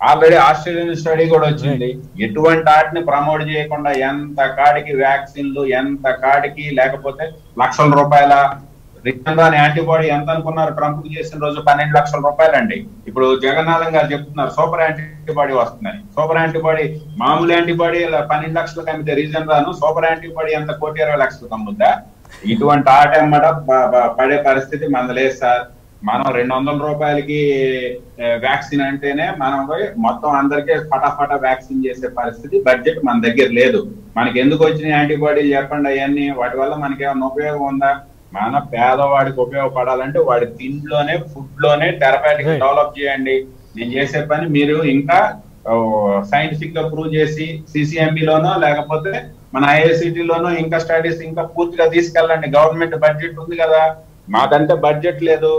ఆల్రెడీ ఆస్ట్రేలియన్ స్టడీ కూడా వచ్చింది. ఎటువంటి వాటిని ప్రమోట్ చేయకుండా ఎంత కాడికి వ్యాక్సిన్లు, ఎంత కాడికి లేకపోతే లక్షల రూపాయల రిటర్న్ రాని యాంటీబాడీ ఎంత అనుకున్నారు? ట్రంప్ చేసిన రోజు 12 లక్షల రూపాయలండి. ఇప్పుడు జగన్నాథం గారు చెప్తున్నారు సూపర్ యాంటీబాడీ వస్తుందని. సూపర్ యాంటీబాడీ మామూలు యాంటీబాడీ 12 లక్షలకు అమ్మితే రీజన్ రాను, సూపర్ యాంటీబాడీ ఎంత 1,20 లక్షలకు అమ్ముద్దా? ఇటువంటి ఆటమ్మడ పడే పరిస్థితి మన లేదు సార్. మనం 200 రూపాయలకి వ్యాక్సిన్ అంటేనే మనం మొత్తం అందరికీ ఫటాఫటా వ్యాక్సిన్ చేసే పరిస్థితి, బడ్జెట్ మన దగ్గర లేదు. మనకి ఎందుకు వచ్చిన యాంటీబాడీలు చెప్పండి అవన్నీ, వాటి వల్ల మనకి ఏమైనా ఉపయోగం ఉందా? మన పేదవాడికి ఉపయోగపడాలంటే వాడి తిండిలోనే, ఫుడ్ లోనే థెరపాటిక్ డెవలప్ చేయండి. నేను చేసే పని మీరు ఇంకా సైంటిఫిక్ గా ప్రూవ్ చేసి CCMB లోనో లేకపోతే మన IICT లోనో ఇంకా స్టడీస్ ఇంకా పూర్తిగా తీసుకెళ్ళండి. గవర్నమెంట్ బడ్జెట్ ఉంది కదా, మాకంటే బడ్జెట్ లేదు,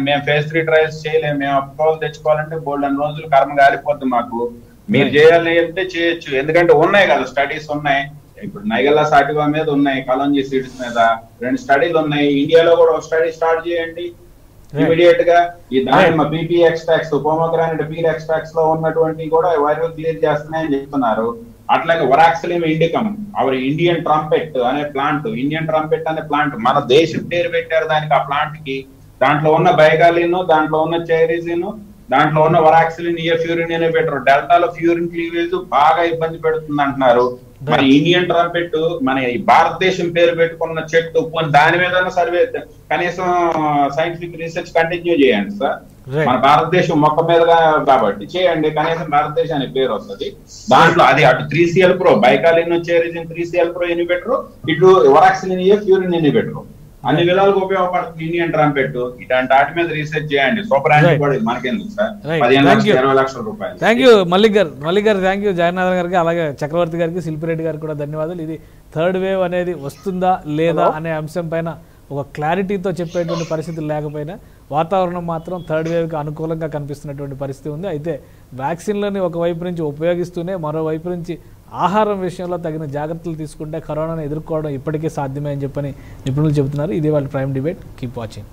మేము ఫేజ్ 3 ట్రయల్స్ చేయలేము. మేము అప్రూవల్ తెచ్చుకోవాలంటే బోల్డెన్ రోజులు కర్మ గాలిపోతుంది మాకు. మీరు చేయాలి అంటే చేయొచ్చు, ఎందుకంటే ఉన్నాయి కదా స్టడీస్ ఉన్నాయి. ఇప్పుడు నైగల్లా సాటివా మీద ఉన్నాయి, కలోంజీ సీడ్స్ మీద 2 స్టడీలు ఉన్నాయి. ఇండియాలో కూడా ఒక స్టడీ స్టార్ట్ చేయండి ఇమీడియట్ గా. ఈ దానిమ్మ PP extracts, pomegranate peel extracts లో ఉన్నటువంటి కూడా వైరల్ క్లియర్ చేస్తున్నాయని చెప్తున్నారు. అట్లాగే వరాక్సిలియం ఇండికమ్, అవర్ ఇండియన్ ట్రంపెట్ అనే ప్లాంట్, ఇండియన్ ట్రంపెట్ అనే ప్లాంట్ మన దేశం పేరు పెట్టారు దానికి. ఆ ప్లాంట్ కి దాంట్లో ఉన్న బైగాలిన్, దాంట్లో ఉన్న చైరీజిన్, దాంట్లో ఉన్న వరాక్సిలిన్, ఫ్యూరిన్ ఇన్హిబిటర్. డెల్టాలో ఫ్యూరిన్ క్లీవేజ్ బాగా ఇబ్బంది పెడుతుంది అంటున్నారు. మన ఇండియన్ ట్రంపెట్, మన ఈ భారతదేశం పేరు పెట్టుకున్న చెట్టు, దాని మీద సర్వే కనీసం సైంటిఫిక్ రీసెర్చ్ కంటిన్యూ చేయండి సార్. మన భారతదేశం మొక్క మీద కాబట్టి చేయండి, కనీసం భారతదేశానికి పేరు వస్తుంది. దాంట్లో అది అటు 3CL ప్రో, బైకాలిన్, చైరీజిన్ 3CL ప్రో ఇన్హిబిటర్, ఇటు వరాక్సిలిన్, ఫ్యూరిన్ ఇన్హిబిటర్, అన్ని విధాలుగా ఉపయోగపడుతుంది ఇండియన్ ట్రంపెట్. ఇట్లాంటి వాటి మీద రీసెర్చ్ చేయండి. సూపర్ యాంటీబాడీ మనకెందుకు సార్, 15 లక్షల రూపాయలు. థ్యాంక్ యూ మల్లిక్ గారు థ్యాంక్ యూ జగన్నాథన్ గారికి, అలాగే చక్రవర్తి గారికి, శిల్పిరెడ్డి గారికి కూడా ధన్యవాదాలు. ఇది థర్డ్ వేవ్ అనేది వస్తుందా లేదా అనే అంశం పైన ఒక క్లారిటీతో చెప్పేటువంటి పరిస్థితులు లేకపోయినా వాతావరణం మాత్రం థర్డ్ వేవ్కి అనుకూలంగా కనిపిస్తున్నటువంటి పరిస్థితి ఉంది. అయితే వ్యాక్సిన్లని ఒకవైపు నుంచి ఉపయోగిస్తూనే మరోవైపు నుంచి ఆహారం విషయంలో తగిన జాగ్రత్తలు తీసుకుంటే కరోనాను ఎదుర్కోవడం ఇప్పటికీ సాధ్యమే అని చెప్పని నిపుణులు చెబుతున్నారు. ఇది వాళ్ళ ప్రైమ్ డిబేట్. Keep watching.